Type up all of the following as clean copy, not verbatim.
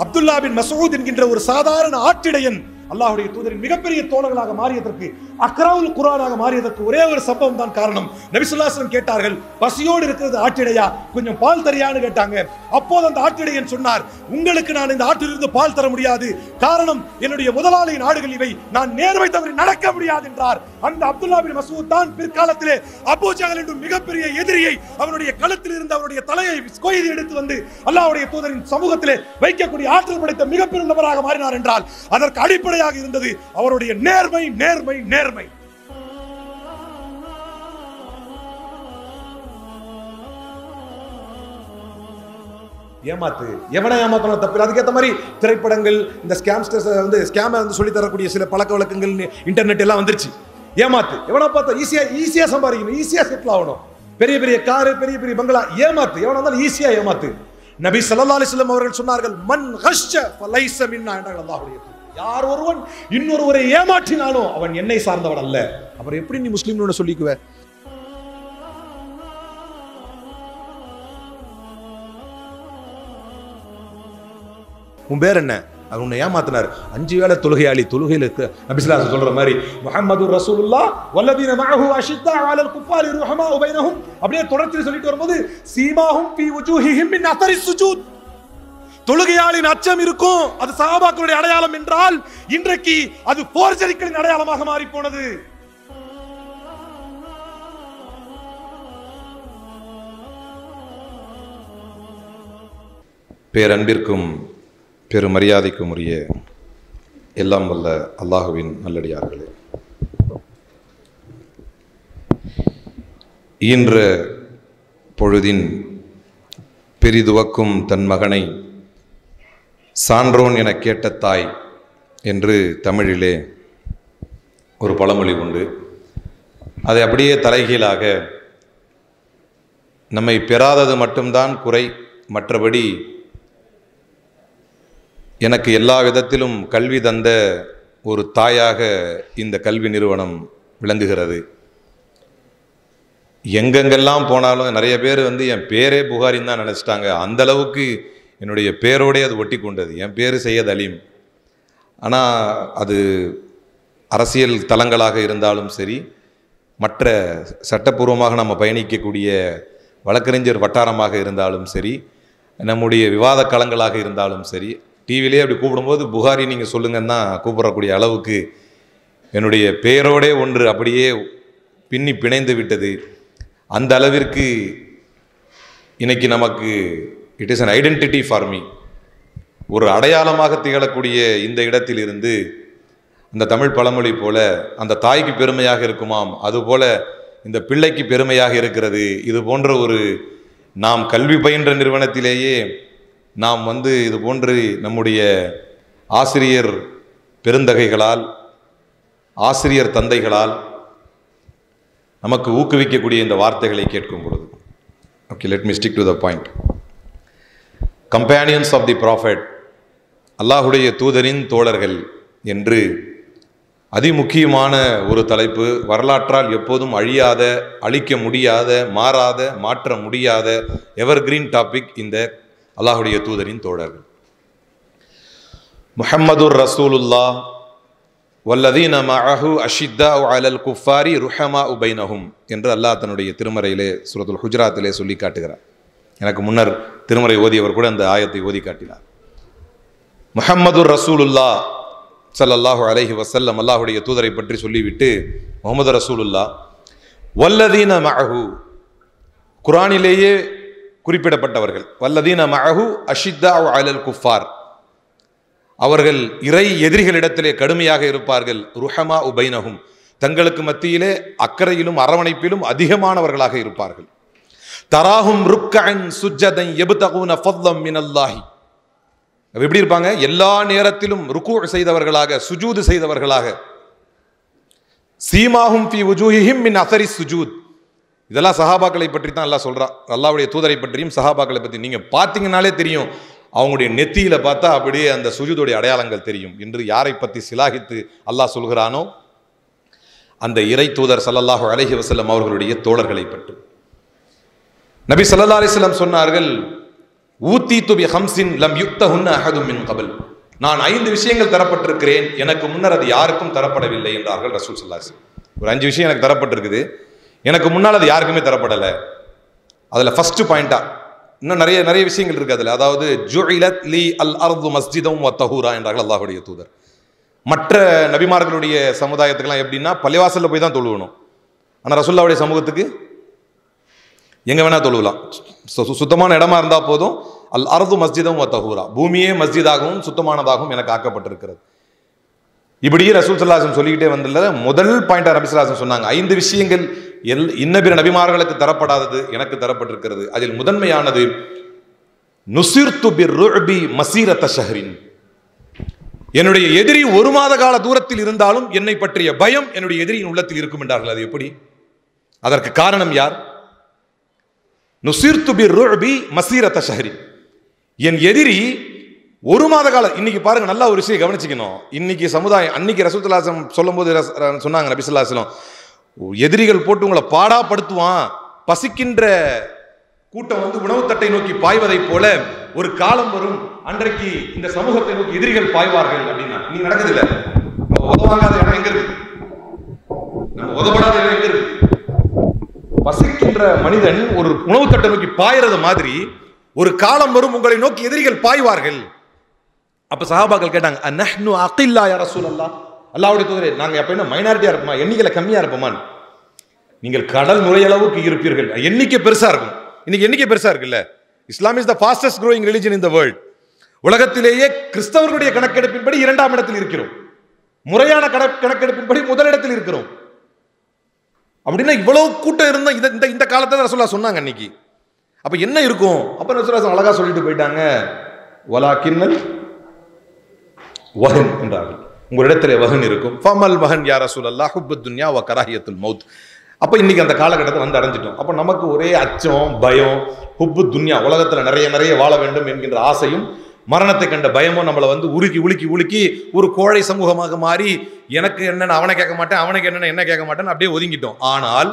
Abdullah bin Masud என்கின்ற ஒரு சாதாரண ஆட்டிடையன் அல்லாஹ்வுடைய தூதரின் மிகப்பெரிய தோழர்களாக மாறியதற்கு, அக்ராவுல் குர்ஆனாக மாறியதற்கு ஒரே ஒரு சம்பவம் தான் காரணம். நபி ஸல்லல்லாஹு அலைஹி வஸல்லம் கேட்டார்கள், பசியோடு இருக்கிறது ஆட்டிடையா, கொஞ்சம் பால் தரியான்னு கேட்டாங்க. அப்போது அந்த ஆட்டிடையன் சொன்னார், உங்களுக்கு நான் இந்த ஆட்டிலிருந்து பால் தர முடியாது, காரணம் என்னுடைய முதலாளியின் ஆடுகள் இவை, நான் நேர்மை தவறி நடக்க முடியாது என்றார். அந்த அப்துல்லா பின் மஸ்ஊத் தான் பிற்காலத்திலே அபூ ஜஹல் என்ற மிகப்பெரிய எதிரியை அவனுடைய கழுத்தில் இருந்து அவருடைய தலையை கொய்து எடுத்து வந்து அல்லாஹ்வுடைய தூதரின் சமூகத்திலே வைக்கக்கூடிய ஆற்றல் படைத்த மிகப்பெரிய நபராக மாறினார் என்றால் அதற்கு அடிப்படையாக இருந்தது அவருடைய நேர்மை, நேர்மை, நேர்மை. ஏமாத்து, எவனை ஏமாத்தணும் தப்பு. அதுக்கேற்ற மாதிரி திரைப்படங்கள், இந்த ஸ்கேம்ஸ்டர்ஸ் வந்து ஸ்கேமை வந்து சொல்லி தரக்கூடிய சில பழக்க வழக்கங்கள், இன்டர்நெட் எல்லாம் வந்துருச்சு. ஏமாத்து, எவனை பார்த்தா ஈஸியா சம்பாதிக்கணும், ஈஸியா செட்டில் ஆகணும், பெரிய பெரிய காரு, பெரிய பெரிய பங்களா. ஏமாத்து, எவனா இருந்தாலும் ஈஸியா ஏமாத்து. நபி ஸல்லல்லாஹு அலைஹி வஸல்லம் அவர்கள் சொன்னார்கள், மன் கஷ்ஷ ஃபலைஸ மின்னா என்றார்கள் அல்லாஹ்வுடைய தூதர். யார் ஒருவன் இன்னொருவரை ஏமாற்றினாலும் அவன் என்னை சார்ந்தவன் அல்ல. அப்புறம் எப்படி நீ முஸ்லீம்னு சொல்லிக்குவ? உன் பேர் என்ன? அவர் உன்னை ஏமாத்தினார். 5 வேளை தொழுகையாளி, தொழுகையில் இருக்கு. நபி ஸல்லல்லாஹு அலைஹி வஸல்லம் சொல்ற மாதிரி முஹம்மதுர் ரசூலுல்லாஹ் வல்லதீன மஅஹு அஷித்தா அலல் குஃபாரி ருஹமாஉ பைனஹும், அப்படியே தொடர்ந்து சொல்லிட்டு வரும்போது சீமாஹும் ஃபீ வுஜூஹிஹிம் மின் அஸரி சுஜூத். தொழுகையாளின் அச்சம் இருக்கும், அது சஹாபாக்களுடைய அடையாளம் என்றால் இன்றைக்கு அது போர்ஜரிகளின் அடையாளமாக மாறி போனது. பேரன்பிற்கும் பெருமரியாதைக்கும் உரிய எல்லாம் வல்ல அல்லாஹுவின் நல்லடியார்களே, ஈன்ற பொழுதின் பெரிதுவக்கும் தன் மகனை சான்றோன் என கேட்ட தாய் என்று தமிழிலே ஒரு பழமொழி உண்டு. அதை அப்படியே தலைகீழாக நம்மை பெறாதது மட்டும்தான் குறை, மற்றபடி எனக்கு எல்லா விதத்திலும் கல்வி தந்த ஒரு தாயாக இந்த கல்வி நிறுவனம் விளங்குகிறது. எங்கெங்கெல்லாம் போனாலும் நிறைய பேர் வந்து என் பேரே புகாரின்னு தான் நினச்சிட்டாங்க. அந்தளவுக்கு என்னுடைய பேரோடே அது ஒட்டி கொண்டது. என் பேர் சையத் அலீம். ஆனால் அது அரசியல் தளங்களாக இருந்தாலும் சரி, மற்ற சட்டப்பூர்வமாக நம்ம பயணிக்கக்கூடிய வழக்கறிஞர் வட்டாரமாக இருந்தாலும் சரி, நம்முடைய விவாத களங்களாக இருந்தாலும் சரி, டிவிலே அப்படி கூப்பிடும்போது புகாரி நீங்கள் சொல்லுங்கன்னு தான் கூப்பிடக்கூடிய அளவுக்கு என்னுடைய பெயரோடே ஒன்று அப்படியே பின்னி பிணைந்து விட்டது. அந்த அளவிற்கு இன்னைக்கு நமக்கு it is an identity for me. ஒரு அடையாளமாக திகழக்கூடிய இந்த இடத்தில் இருந்து அந்த தமிழ் பழமொழி போல அந்த தாய்க்கு பெருமையாக இருக்குமாம், அதுபோல இந்த பிள்ளைக்கு பெருமையாக இருக்கிறது. இது போன்ற ஒரு நாம் கல்வி பயின்ற நிறுவனத்திலேயே நாம் வந்து இது போன்று நம்முடைய ஆசிரியர் பெருந்தகைகளால், ஆசிரியர் தந்தைகளால் நமக்கு ஊக்குவிக்கக்கூடிய இந்த வார்த்தைகளை கேட்கும் பொழுது, okay, let me stick to the point. Companions of the prophet, அல்லாஹுடைய தூதரின் தோழர்கள் என்று அதிமுக்கியமான ஒரு தலைப்பு, வரலாற்றால் எப்போதும் அழியாத, அழிக்க முடியாத, மாறாத, மாற்ற முடியாத எவர்கிரீன் டாபிக் இந்த அல்லாஹுடைய தூதரின் தோழர்கள். முஹம்மதுர் ரசூலுல்லாஹ் வல்லதீன மஅஹு அஷித்தாஉ அலல் குஃபாரி ருஹமாஉ பைனஹும் என்று அல்லாஹ் தன்னுடைய திருமறையிலே சூரத்துல் ஹுஜராத்திலே சொல்லி காட்டுகிறார். எனக்கு முன்னர் திருமறை ஓதியவர் கூட அந்த ஆயத்தை ஓதி காட்டினார். முஹம்மதுர் ரசூலுல்லாஹ் ஸல்லல்லாஹு அலைஹி வஸல்லம் அல்லாஹுடைய தூதரை பற்றி சொல்லிவிட்டு முஹம்மது ரசூலுல்லாஹ் வல்லதீன மஅஹு, குர்ஆனிலேயே குறிப்பிடப்பட்டவர்கள், வல்லதீன மஅஹு அஷித்தாஉ அலல் குஃபார், அவர்கள் இறை எதிரிகளிடத்திலே கடுமையாக இருப்பார்கள், ருஹமாஉ பைனஹும், தங்களுக்கு மத்தியிலே அக்கறையிலும் அரவணைப்பிலும் அதிகமானவர்களாக இருப்பார்கள். தராஹும் ருக்கஅன் சுஜ்ஜதன் யப்தகூன ஃபضلا மினல்லாஹி, எப்படி இருப்பாங்க? எல்லா நேரத்திலும் ருக்கு செய்தவர்களாக, சுஜூது செய்தவர்களாக. சீமாஹும் ஃபீ வுஜூஹிஹிம் மின் அஸரி சுஜூத், இதெல்லாம் சஹாபாக்களை பற்றி தான் அல்லாஹ் சொல்றான். அல்லாஹ்வுடைய தூதரை பற்றியும் சஹாபாக்களை பற்றி நீங்க பார்த்தீங்கன்னாலே தெரியும், அவங்களுடைய நெத்தியில பார்த்தா அப்படியே அந்த சுஜூதுடைய அடையாளங்கள் தெரியும் என்று யாரை பற்றி சிலாகித்து அல்லாஹ் சொல்கிறானோ அந்த இறை தூதர் ஸல்லல்லாஹு அலைஹி வஸல்லம் அவர்களுடைய தோழர்களை பற்றி நபி ஸல்லல்லாஹு அலைஹி வஸல்லம் சொன்னார்கள், ஊத்தீது பி ஹம்ஸின் லம் யுக்தஹுன்ன அஹதும் மின் கபல். நான் 5 விஷயங்கள் தரப்பட்டிருக்கிறேன், எனக்கு முன்னர் அது யாருக்கும் தரப்படவில்லை என்றார்கள் ரசூல் ஸல்லல்லாஹு அலைஹி வஸல்லம். ஒரு 5 விஷயம் எனக்கு தரப்பட்டிருக்குது, எனக்கு முன்னால் அது யாருக்குமே தரப்படலை. அதில் ஃபர்ஸ்ட் பாயிண்டா இன்னும் நிறைய விஷயங்கள் இருக்கு அதில். அதாவது ஜுஇலத் லி அல் அர்து மஸ்ஜிதம் வ தஹூரா என்றார்கள் அல்லாஹ்வுடைய தூதர். மற்ற நபிமார்களுடைய சமுதாயத்துக்கெல்லாம் எப்படின்னா பள்ளிவாசலில் போய் தான் தொழுவணும். ஆனால் ரசூலுல்லாஹ்வுடைய சமூகத்துக்கு எங்கே வேணா தொழுவலாம், சுத்தமான இடமா இருந்தால் போதும். அல் அர்து மஸ்ஜிதம் வ தஹூரா, பூமியே மஸ்ஜிதாகவும் சுத்தமானதாகவும் எனக்கு ஆக்கப்பட்டிருக்கிறது. இப்படியே ரசூல் ஸல்லல்லாஹு அலைஹி வஸல்லம் சொல்லிக்கிட்டே வந்துள்ள முதல் பாயிண்டா நபி ஸல்லல்லாஹு அலைஹி வஸல்லம் சொன்னாங்க, 5 விஷயங்கள் இன்னபிற நபிமார்களுக்கு தரப்படாதது எனக்கு தரப்பட்டிருக்கிறது. அதில் முதன்மையானது நுசிர்து பிர்ருஅபி மஸீரத ஷஹ்ரின். என்னுடைய எதிரி 1 மாத கால தூரத்தில் இருந்தாலும் என்னை பற்றிய பயம் என்னுடைய எதிரியின் உள்ளத்தில் இருக்கும் என்றார்கள். அது எப்படி? அதற்கு காரணம் யார்? நுசிர்து பிர்ருஅபி மஸீரத ஷஹ்ரின். என் எதிரி 1 மாத காலம். இன்னைக்கு பாருங்க, நல்லா ஒரு விஷயம் கவனிச்சுக்கணும். இன்னைக்கு சமுதாயம், அன்னைக்கு ரசூல் ஸல்லல்லாஹு அலைஹி வஸல்லம் சொல்லும்போது சொன்னாங்க நபி ஸல்லல்லாஹு அலைஹி வஸல்லம், எதிரிகள் போட்டு உங்களை பாடாப்படுத்துவான், பசிக்கின்ற கூட்டம் வந்து உணவு தட்டை நோக்கி பாய்வதைப் போல ஒரு காலம் வரும், அன்றைக்கு இந்த சமூகத்தை நோக்கி எதிரிகள் பாய்வார்கள் அப்படின்னா. நீ நடக்குது இல்ல, உதவாங்காத இடம் எங்க இருக்கு, நம்ம உதவப்படாத இடம் எங்க இருக்கு? பசிக்கின்ற மனிதன் ஒரு உணவு தட்டை நோக்கி பாயறது மாதிரி ஒரு காலம் வரும், உங்களை நோக்கி எதிரிகள் பாய்வார்கள். அப்ப சஹாபாக்கள் கேட்டாங்க, அனஹ்னு அகில்லா யா ரசூலல்லாஹ், அல்லாஹ்வுடைய தூதரே நாங்க எப்ப மைனாரிட்டியா இருப்போமா, எண்ணிக்கையில கம்மியா இருப்போமா? நீங்கள் கடல் நுழையளவுக்கு இருப்பீர்கள், எண்ணிக்கை பெருசா இருக்கும். இன்னைக்கு எண்ணிக்கை பெருசா இருக்குல்ல. Islam is the fastest growing religion in the world. உலகத்திலேயே கிறிஸ்தவர்களுடைய கணக்கெடுப்பின்படி 2ஆம் இடத்தில் இருக்கிறோம், முறையான கணக்கெடுப்பின்படி முதலிடத்தில் இருக்கிறோம். அப்படின்னா இவ்வளவு கூட்டம் இருந்தா இந்த காலத்துல ரசூலுல்லாஹ் சொன்னாங்க அன்னைக்கு. அப்ப என்ன இருக்கும்? அப்ப ரசூலுல்லாஹ் அழகா சொல்லிட்டு போயிட்டாங்க, வலாக்கின்னல் வஹன் என்றார்கள், உங்களிடத்திலே வஹன் இருக்கும். ஃபமல் வஹன் யா ரசூலல்லாஹ் ஹுப்புத் துன்யா வ கராஹியத்துல் மௌத். அப்ப இன்னைக்கு அந்த காலகட்டத்தில் வந்து அடைஞ்சிட்டோம். அப்ப நமக்கு ஒரே அச்சம், பயம், ஹுப்பு துன்யா, உலகத்துல நிறைய வாழ வேண்டும் என்கின்ற ஆசையும் மரணத்தை கண்ட பயமும் நம்மளை வந்து உலுக்கி ஒரு கோழை சமூகமாக மாறி, எனக்கு என்னன்னு அவனை கேட்க மாட்டேன், அவனுக்கு என்னன்னு என்ன கேட்க மாட்டேன்னு அப்படியே ஒதுங்கிட்டோம். ஆனால்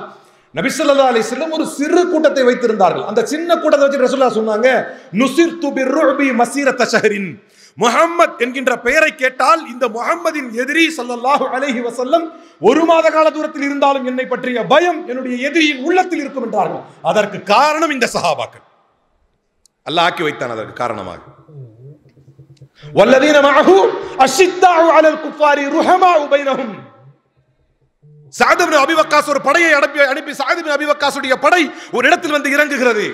நபி ஸல்லல்லாஹு அலைஹி வஸல்லம் ஒரு சிறு கூட்டத்தை வைத்திருந்தார்கள். அந்த சின்ன கூட்டத்தை வச்சு ரசூலுல்லாஹ் சொன்னாங்க, நுசிர்து பிர்ருஅபி மஸீரத ஷஹ்ரின். முஹம்மத் என்கின்ற பெயரை கேட்டால் இந்த முஹம்மதின் எதிரி ஸல்லல்லாஹு அலைஹி வஸல்லம் 1 மாத கால தூரத்தில் இருந்தாலும் என்னை பற்றிய பயம் என்னுடைய எதிரியின் உள்ளத்தில் இருக்கும் என்றார்கள். அதற்கு காரணம் இந்த சஹாபாக்கள், அல்லாஹ் ஆக்கி வைத்தான் அதற்கு காரணமாக. வல்லதீன மஅஹு அஷித்தாஉ அலல் குஃபாரி ருஹமாஉ பைனஹும். சஅத் இப்னு அபி வக்காஸ் ஒரு படையை அனுப்பி சஅத் இப்னு அபி வக்காஸுடைய படை ஒரு இடத்தில் வந்து இறங்குகிறது.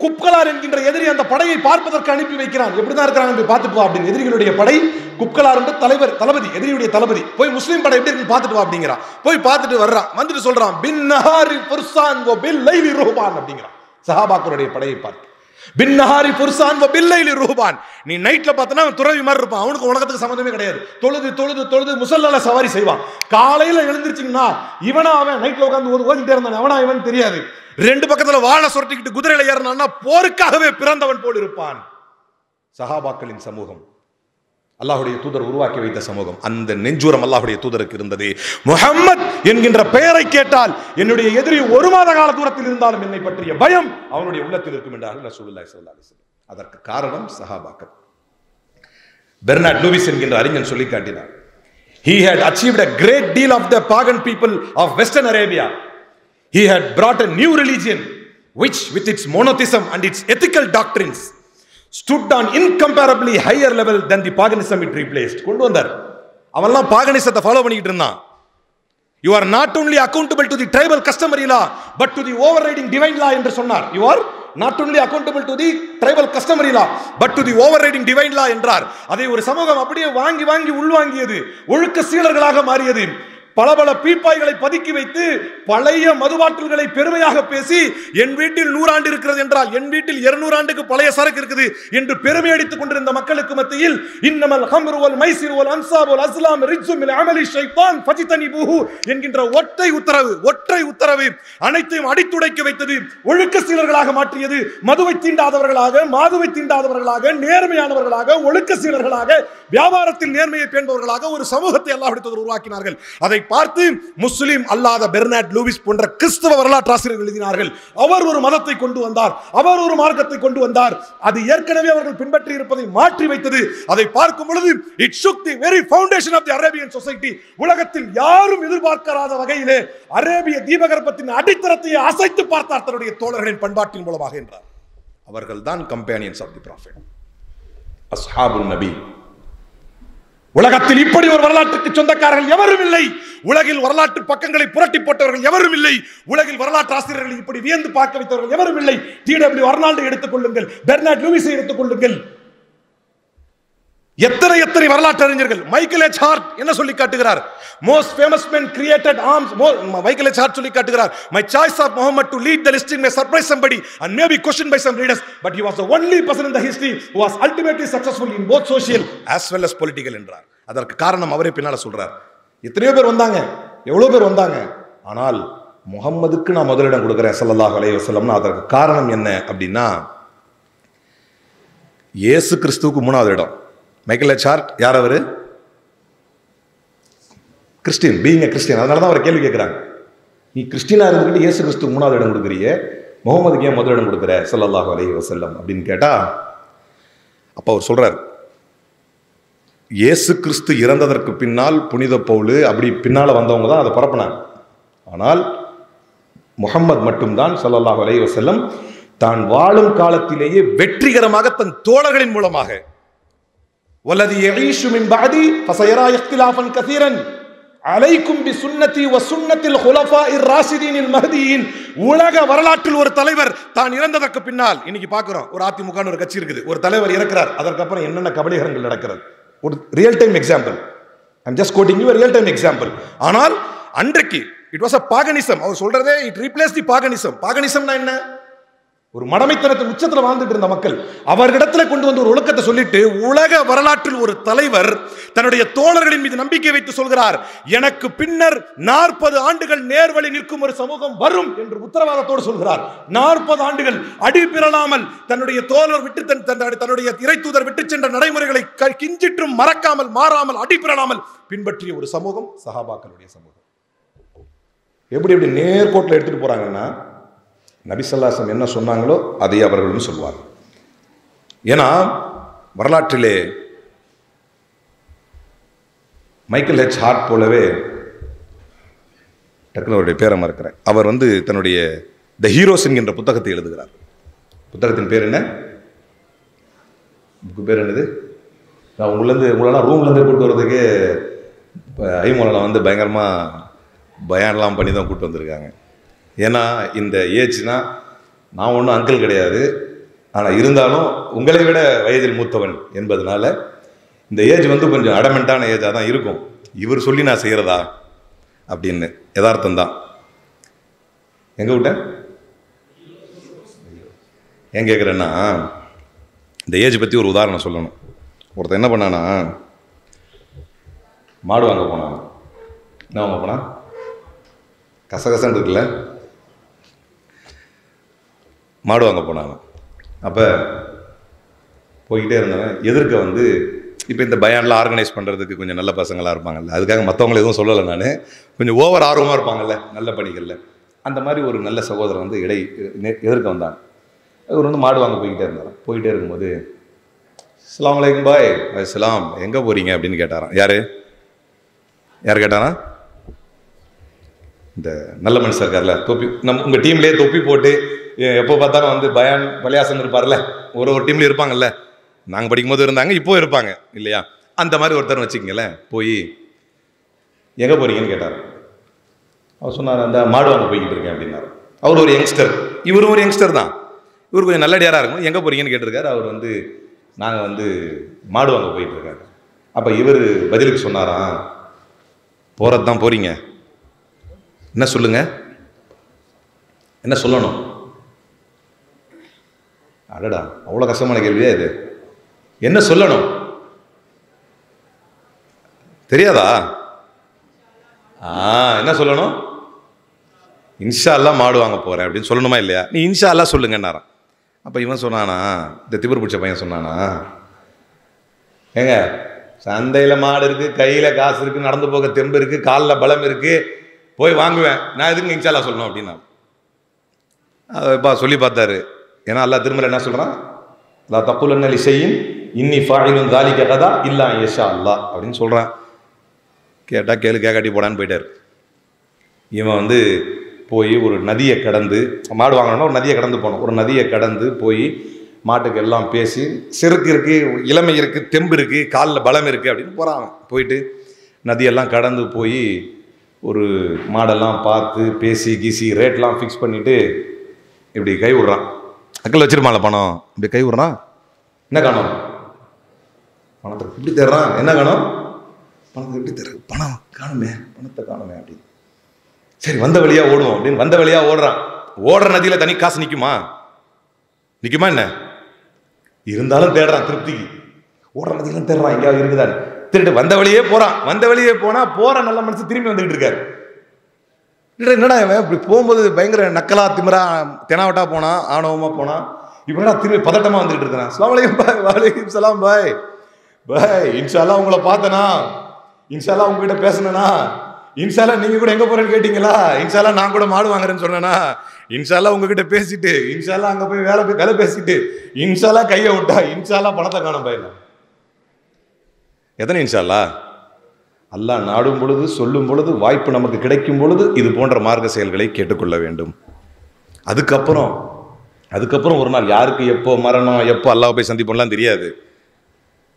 குப்கலார் என்கின்ற எதிரி அந்த படையை பார்ப்பதற்கு அனுப்பி வைக்கிறான். எப்படிதான் இருக்கிறாங்க பார்த்துட்டு வா அப்படின்னு. எதிரிகளுடைய படை, குப்கலார் என்று தளபதி, எதிரியுடைய தளபதி, போய் முஸ்லீம் படை எப்படி இருக்கு பார்த்துட்டு வா அப்படிங்கிறான். போய் பார்த்துட்டு வர்றான், வந்துட்டு சொல்றான், பின் நஹாரி ஃபுர்சான் வ பில் லைலி ருஹ்பான் அப்படிங்கிறான். சஹாபாக்களுடைய படையை பார்த்து, பின் நஹாரி ஃபுர்சான் வ பில் லைலி ருஹ்பான். நீ நைட்ல பார்த்தனா அவன் துறவி மாதிரி இருப்பான், அவனுக்கு உலகத்துக்கு சம்பந்தமே கிடையாது. தொழுது முசல்லால சவாரி செய்வான். காலையில எழுந்திருச்சிங்கன்னா இவனா அவன் நைட்ல உட்கார்ந்து ஓதிட்டே இருந்தான், அவனா இவன் தெரியாது. 2 பக்கத்துல வாழை சுரட்டிக்கிட்டு குதிரையில ஏறினான்னா போருக்காகவே பிறந்தவன் போல் இருப்பான். சஹாபாக்களின் சமூகம் அல்லாஹ்வுடைய தூதர் உருவாக்கி வைத்த சமூகம். அந்த நெஞ்சூரம் அல்லாஹ்வுடைய தூதருக்கு இருந்தது. முஹம்மத் என்கின்ற பெயரை கேட்டால் என்னுடைய எதிரி 1 மாத கால தூரத்தில் இருந்தாலும் என்னை பற்றிய பயம் அவனுடைய உள்ளத்தில் இருக்கும் என்றார்கள் ரசூலுல்லாஹி ஸல்லல்லாஹு அலைஹி வஸல்லம். அதற்கு காரணம் சஹாபாக்கள். பெர்னார்ட் லூயிஸ் என்கின்ற அறிஞன் சொல்லி காட்டினார், he had achieved a great deal of the pagan people of Western Arabia. He had brought a new religion which with its monotheism and its ethical doctrines stood on incomparably higher level than the paganism it replaced. கொண்டு வந்தார். அவன்லாம் பாகனிசத்தை follow பண்ணிட்டு இருந்தான். You are not only accountable to the tribal customary law but to the overriding divine law என்று சொன்னார். You are not only accountable to the tribal customary law but to the overriding divine law என்றார். அதை ஒரு சமூகம் அப்படியே வாங்கி உள்வாங்கியது, ஒழுக்க சீலர்களாக மாறியது. பல பீப்பாய்களை பதுக்கி வைத்து பழைய மதுபாட்டில்களை பெருமையாக பேசி என் வீட்டில் 100 ஆண்டு இருக்கிறது என்றால் என் வீட்டில் 200 ஆண்டுக்கு பழைய சரக்கு இருக்குது என்று பெருமை அடித்துக் கொண்டிருந்த மக்களுக்கு மத்தியில் இன்னமல் ஹம்ரு வல் மைசிர் வல் அன்சாப் வல் அஸ்லாம் ரிஜ்ஸும் மின் அமலி ஷைத்தான் ஃபஜ்தனிபூஹு என்கின்ற ஒற்றை உத்தரவு அனைத்தையும் அடித்துடைக்க வைத்தது, ஒழுக்க சீலர்களாக மாற்றியது. மதுவை தீண்டாதவர்களாக, மாதுவை தீண்டாதவர்களாக, நேர்மையானவர்களாக, ஒழுக்க சீலர்களாக, வியாபாரத்தில் நேர்மையை பேணுபவர்களாக ஒரு சமூகத்தை அல்லாஹ்வுடைய தூதர் உருவாக்கினார்கள். அதை பார்த்து முஸ்லிம் அல்லாத பெர்னார்ட் லூயிஸ் போன்ற கிறிஸ்தவ வரலாற்றாசிரியர்கள் எழுதினார்கள். அவர் ஒரு மதத்தை கொண்டு வந்தார், அவர் ஒரு மார்க்கத்தை கொண்டு வந்தார். அது ஏற்கனவே அவர்கள் பின்பற்றி இருப்பதை மாற்றி வைத்தது. அதை பார்க்கும் பொழுது it shook the very foundation of the Arabian society. உலகத்தில் யாரும் எதிர்பார்க்காத வகையிலே அரேபிய தீபகற்பத்தின் அடித்தளத்தை அசைத்து பார்த்தார் தன்னுடைய தோழர்களின் பண்பாட்டின் மூலமாக என்றார். அவர்கள் தான் கம்பேனியன்ஸ் ஆஃப் தி ப்ராஃபெட், அஸ்ஹாபுன் நபி. உலகத்தில் இப்படி ஒரு வரலாற்றுக்கு சொந்தக்காரர்கள் எவரும் இல்லை. உலகில் வரலாற்று பக்கங்களை புரட்டி போட்டவர்கள் எவரும் இல்லை. உலகில் வரலாற்று ஆசிரியர்கள் இப்படி வியந்து பார்க்க வைத்தவர்கள் எவரும் இல்லை. டி.டபிள்யூ. அர்னால்டை எடுத்துக் கொள்ளுங்கள், பெர்னார்ட் லூயிஸை எடுத்துக் கொள்ளுங்கள். எத்தனை எத்தனை வரலாற்று அறிஞர்கள். மைக்கேல் எச் ஹார்ட் என்ன சொல்லி காட்டுகிறார்? most famous men created arms. Michael H Hart சொல்லி காட்டுகிறார், my choice of Muhammad to lead the listing may surprise somebody and may be questioned by some readers, but he was the only person in the history who was ultimately successful in both social as well as political என்றார். அதற்கு காரணம் அவரே பின்னால சொல்றார். எத்தனையோ பேர் வந்தாங்க, எவ்வளவு பேர் வந்தாங்க, ஆனால் முகம்மதுக்கு நான் முதலிடம் கொடுக்கிறேன் ஸல்லல்லாஹு அலைஹி வஸல்லம். அதற்கு காரணம் என்ன அப்படின்னா, இயேசு கிறிஸ்துவுக்கு 3வது இடம். மைக்கேல் எச் ஹார்ட் யார்? அவரு கிறிஸ்டின், பீயிங் எ கிறிஸ்டின். அதனால தான் அவர் கேள்வி கேட்குறாங்க, நீ கிறிஸ்டினா இருந்துக்கிட்டு இயேசு கிறிஸ்துக்கு 3வது இடம் கொடுக்குறிய, முகமதுக்கு ஏன் முதல் இடம் கொடுக்குற ஸல்லல்லாஹு அலைஹி வஸல்லம் அப்படின்னு கேட்டா, அப்போ அவர் சொல்றார், இயேசு கிறிஸ்து இறந்ததற்கு பின்னால் புனித பவுல் அப்படி பின்னால வந்தவங்க தான் அதை பரப்பினாங்க. ஆனால் முஹம்மது மட்டும்தான் ஸல்லல்லாஹு அலைஹி வஸல்லம் தான் வாழும் காலத்திலேயே வெற்றிகரமாக தன் தோழர்களின் மூலமாக வல்லதி யஈஷு மின் பஅதி ஃபஸயரா இக்திலாஃபன் கஸீரன் அலைக்கும் பிசுன்னதி வசுன்னத்தில் ஹுலஃபாஇர் ராஷிதீனில் மஹ்தியின். உலக வரலாற்றில் ஒரு தலைவர் தான் இறந்ததற்கு பின்னால், இன்னைக்கு பார்க்கிறோம் ஒரு அதிமுக ஒரு கட்சி இருக்குது, ஒரு தலைவர் இறக்கிறார், அதற்கு அப்புறம் என்னென்ன கபலீகரங்கள் நடக்கிறது. ஒரு real time example, I'm just coating you real time example. ஆனால் அன்றைக்கு இட் வாஸ் அ பாகனிசம். அவர் சொல்றதே இட் ரீப்ளேஸ் தி பாகனிசம். பாகனிசம்னா என்ன? ஒரு மடமைத்தனத்தின் உச்சத்தில் வாழ்ந்துட்டு இருந்த மக்கள் அவர்களிடத்தில் கொண்டு வந்து ஒரு ஒழுக்கத்தை சொல்லிட்டு, உலக வரலாற்றில் ஒரு தலைவர் தன்னுடைய தோழர்களின் மீது நம்பிக்கை வைத்து சொல்கிறார், எனக்கு பின்னர் 40 ஆண்டுகள் நேர்வழி நிற்கும் ஒரு சமூகம் வரும் என்று உத்தரவாதத்தோடு சொல்கிறார். 40 ஆண்டுகள் அடிபிறலாமல் தன்னுடைய தோழர் விட்டு தன்னுடைய இறை தூதர் விட்டு சென்ற நடைமுறைகளை கிஞ்சிற்றும் மறக்காமல் மாறாமல் அடிபிறலாமல் பின்பற்றிய ஒரு சமூகம் சஹாபாக்களுடைய சமூகம். எப்படி எப்படி நேர்கோட்டில் எடுத்துட்டு போறாங்கன்னா, நபி ஸல்லல்லாஹு அலைஹி வஸல்லம் என்ன சொன்னாங்களோ அதை அவர்களும் சொல்வார். ஏன்னா வரலாற்றிலே மைக்கேல் எச் ஹார்ட் போலவே, டக்குனு அவருடைய பேரை மறக்கிறேன், அவர் தன்னுடைய த ஹீரோஸ் என்கின்ற புத்தகத்தை எழுதுகிறார். புத்தகத்தின் பேர் என்ன? புக்கு பேர் என்னது? நான் உங்களெல்லாம் ரூம்லேருந்து கூப்பிட்டு வர்றதுக்கு ஐமோலாம் பயங்கரமாக பயான்லாம் பண்ணி தான் கூப்பிட்டு வந்திருக்காங்க. ஏன்னா இந்த ஏஜ்னா நான் ஒன்றும் அங்கிள் கிடையாது, ஆனால் இருந்தாலும் உங்களை விட வயதில் மூத்தவன் என்பதனால இந்த ஏஜ் கொஞ்சம் அடமெண்ட்டான ஏஜாக தான் இருக்கும். இவர் சொல்லி நான் செய்கிறதா அப்படின்னு யதார்த்தம் தான். எங்கே விட்டேன்? ஏன் கேட்குறேன்னா, இந்த ஏஜ் பற்றி ஒரு உதாரணம் சொல்லணும். ஒருத்தன் என்ன பண்ணானா, மாடு வாங்க போனான். என்ன வாங்க போனான்? கசகசன்னு இருக்குல்ல, மாடு வாங்க போனாங்க. அப்போ போய்கிட்டே இருந்தேன். எதிர்க்க இப்போ இந்த பயான்லாம் ஆர்கனைஸ் பண்ணுறதுக்கு கொஞ்சம் நல்ல பசங்களாக இருப்பாங்கல்ல, அதுக்காக மற்றவங்களை எதுவும் சொல்லலை, நான் கொஞ்சம் ஓவர் ஆர்வமாக இருப்பாங்கல்ல நல்ல பணிகளில். அந்த மாதிரி ஒரு நல்ல சகோதரன் எதிர்க்க வந்தாங்க. அவர் மாடு வாங்க போய்கிட்டே இருந்தார். போய்கிட்டே இருக்கும்போது, அஸ்ஸலாமு அலைக்கும் பாய். அஸ்ஸலாம், எங்கே போகிறீங்க அப்படின்னு கேட்டாராம். யார் கேட்டாரா? இந்த நல்ல மனுஷன் இருக்கார்ல, தொப்பி, உங்கள் டீம்லேயே தொப்பி போட்டு எப்போ பார்த்தாலும் பயான் பலியாசன் இருப்பார்ல, ஒரு டீம்லேயும் இருப்பாங்கல்ல, நாங்கள் படிக்கும்போது இருந்தாங்க, இப்போ இருப்பாங்க இல்லையா, அந்த மாதிரி ஒருத்தர் வச்சுக்கங்களேன். போய் எங்கே போகிறீங்கன்னு கேட்டார். அவர் சொன்னார், அந்த மாடு வாங்க போய்கிட்டு இருக்கேன் அப்படின்னாரு. அவர் ஒரு யங்ஸ்டர், இவரும் ஒரு யங்ஸ்டர் தான். இவர் கொஞ்சம் நல்லடியாராக இருக்கும். எங்கே போகிறீங்கன்னு கேட்டிருக்காரு. அவர் நாங்கள் மாடு வாங்க போயிட்டு இருக்காரு. அப்போ இவர் பதிலுக்கு சொன்னாராம், போகிறது தான் போகிறீங்க, என்ன சொல்லுங்க, என்ன சொல்லணும்? அடடா, அவ்வளோ கஷ்டமான கேள்வியா இது? என்ன சொல்லணும் தெரியாதா? என்ன சொல்லணும்? இன்ஷா அல்லாஹ் மாடு வாங்க போகிறேன் அப்படின்னு சொல்லணுமா இல்லையா? நீ இன்ஷா அல்லாஹ் சொல்லுங்கன்னாரான். அப்போ இவன் சொன்னானா, இந்த திமிர் பிடிச்ச பையன் சொன்னானா, ஏங்க சந்தையில் மாடு இருக்கு, கையில காசு இருக்கு, நடந்து போக தெம்பு இருக்கு, காலில் பலம் இருக்கு, போய் வாங்குவேன். நான் எதுக்கு இன்ஷா அல்லாஹ் சொல்லணும் அப்படின்னா சொல்லி பார்த்தாரு. ஏன்னா அல்லாஹ் திருமலை என்ன சொல்றான், லா தக்குலன்ன லிஷைஇன் இன்னி ஃபாயிலுன் ஸாலிக கதா இல்லா யஷா அல்லாஹ் அப்படின்னு சொல்றான். கேட்டா கேளு, கேட்காட்டி போடான்னு போயிட்டார். இவன் போய் ஒரு நதியை கடந்து, மாடு வாங்கணும்னா ஒரு நதியை கடந்து போனோம். ஒரு நதியை கடந்து போய் மாட்டுக்கு எல்லாம் பேசி, செருக்கு இருக்கு, இளமை இருக்கு, தெம்பு இருக்கு, காலில் பலம் இருக்கு அப்படின்னு போறான். போயிட்டு நதியெல்லாம் கடந்து போய் ஒரு மாடெல்லாம் பார்த்து பேசி கீசி ரேட்லாம் ஃபிக்ஸ் பண்ணிட்டு இப்படி கை விடுறான். அக்கல் வச்சிருப்பான்ல பணம், இப்படி கை விடுறான். என்ன காணும்? பணத்தை இப்படி தர்றான். என்ன காணும்? பணத்தை எப்படி தர்ற? பணம் காணுமே, பணத்தை காணுமே அப்படின்னு. சரி வந்த வழியா ஓடுவோம் அப்படின்னு வந்த வழியா ஓடுறான். ஓடுற நதியில தனி காசு நிக்குமா? நிக்குமா என்ன? இருந்தாலும் தேடுறான் திருப்திக்கு. ஓடுற நதியெல்லாம் தேடுறான், எங்கேயாவது இருக்குதான்னு. திருட்டு வந்த வழியே போறான். வந்த வழியே போனா போற நல்ல மனுஷன் திரும்பி வந்துகிட்டு இருக்காரு. என்னடா இவன் இப்படி போகும்போது பயங்கர நக்கலா திமிரா தெனாவட்டா போனா, ஆணவமா போனா, இப்ப திரும்பி பதட்டமா வந்துகிட்டு இருக்கிறான். அஸ்ஸலாமு அலைக்கும் பாய். வலைக்கும் சலாம் பாய். பாய் இன்ஷா அல்லாஹ் உங்களை பார்த்தனா, இன்ஷா அல்லாஹ் உங்ககிட்ட பேசணும்னா, இன்ஷா அல்லாஹ் நீங்க கூட எங்க போறேன்னு கேட்டீங்களா, இன்ஷா அல்லாஹ் நான் கூட மாடு வாங்குறேன்னு சொன்னேனா, இன்ஷா அல்லாஹ் உங்ககிட்ட பேசிட்டு, இன்ஷா அல்லாஹ் அங்க போய் வேலை பேசிட்டு, இன்ஷா அல்லாஹ் கையை விட்டா, இன்ஷா அல்லாஹ் பணத்தை காணும் பாய். எத்தனை இன்ஷா அல்லாஹ்? அல்லாஹ் நாடும் பொழுது, சொல்லும் பொழுது, வாய்ப்பு நமக்கு கிடைக்கும் பொழுது இது போன்ற மார்க்க செயல்களை கேட்டுக்கொள்ள வேண்டும். அதுக்கப்புறம் ஒரு நாள் யாருக்கு எப்போ மரணம், எப்போ அல்லாஹ் போய் சந்திப்போம்லாம் தெரியாது.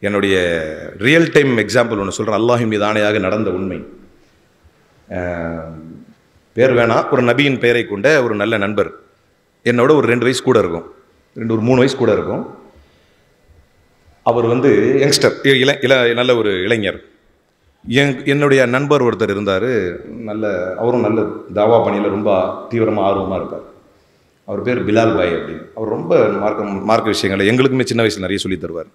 என்னுடைய ரியல் டைம் எக்ஸாம்பிள் ஒன்று சொல்கிறேன். அல்லாஹின் மீது ஆணையாக நடந்த உண்மை. பேர் வேணா, ஒரு நபியின் பெயரை கொண்ட ஒரு நல்ல நண்பர் என்னோட ஒரு 2 வயசு கூட இருக்கும், ஒரு 3 வயசு கூட இருக்கும். அவர் யங்ஸ்டர், நல்ல ஒரு இளைஞர். என்னுடைய நண்பர் ஒருத்தர் இருந்தார், அவரும் நல்ல தாவா பணியில் ரொம்ப தீவிரமாக ஆர்வமாக இருப்பார். அவர் பேர் பிலால் பாய் அப்படின்னு. அவர் ரொம்ப மார்க்க விஷயங்களை எங்களுக்குமே சின்ன வயசில் நிறைய சொல்லி தருவார்.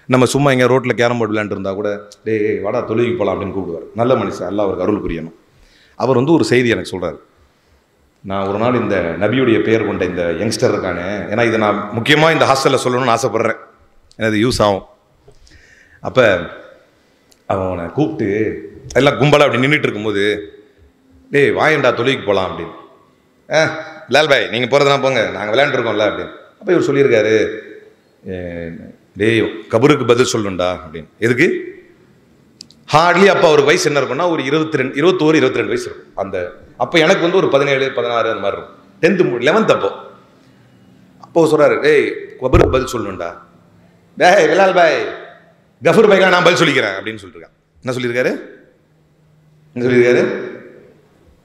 நம்ம சும்மா எங்கே ரோட்டில் கேரம் போர்டு விளையாண்டு இருந்தால் கூட டேய் வாடா தொழுகைக்கு போகலாம் அப்படின்னு கூப்பிடுவார். நல்ல மனுஷன், அல்லாஹ் அவருக்கு அருள் புரியணும். அவர் ஒரு செய்தி எனக்கு சொல்கிறார். நான் ஒரு நாள் இந்த நபியுடைய பெயர் கொண்ட இந்த யங்ஸ்டர் இருக்கானே, ஏன்னா இதை நான் முக்கியமாக இந்த ஹாஸ்டலில் சொல்லணும்னு ஆசைப்பட்றேன், எனக்கு யூஸ் ஆகும். அப்போ அவனை கூப்பிட்டு எல்லாம் கும்பலாக அப்படி நின்றுட்டு இருக்கும்போது, டேய் வாயண்டா தொழுகைக்கு போகலாம் அப்படின்னு. லால் பாய் நீங்கள் போகிறதுனா போங்க, நாங்கள் விளையாண்டுருக்கோம்ல அப்படின்னு. அப்போ இவர் சொல்லியிருக்காரு, டேய் கபருக்கு பதில் சொல்லணும்டா அப்படின்னு. எதுக்கு? ஹார்ட்லி அப்போ அவருக்கு வயசு என்ன இருக்கும்னா ஒரு 21-22 வயசு இருக்கும். அப்போ எனக்கு ஒரு 17-16 அந்த மாதிரி இருக்கும். 10th 11th அப்போ சொல்கிறாரு, டேய் கபருக்கு பதில் சொல்லணும்டா. டேய் விலால் பாய், கஃபூர் பாய்க்கெலாம் நான் பதில் சொல்லிக்கிறேன் அப்படின்னு சொல்லியிருக்கேன். என்ன சொல்லியிருக்காரு?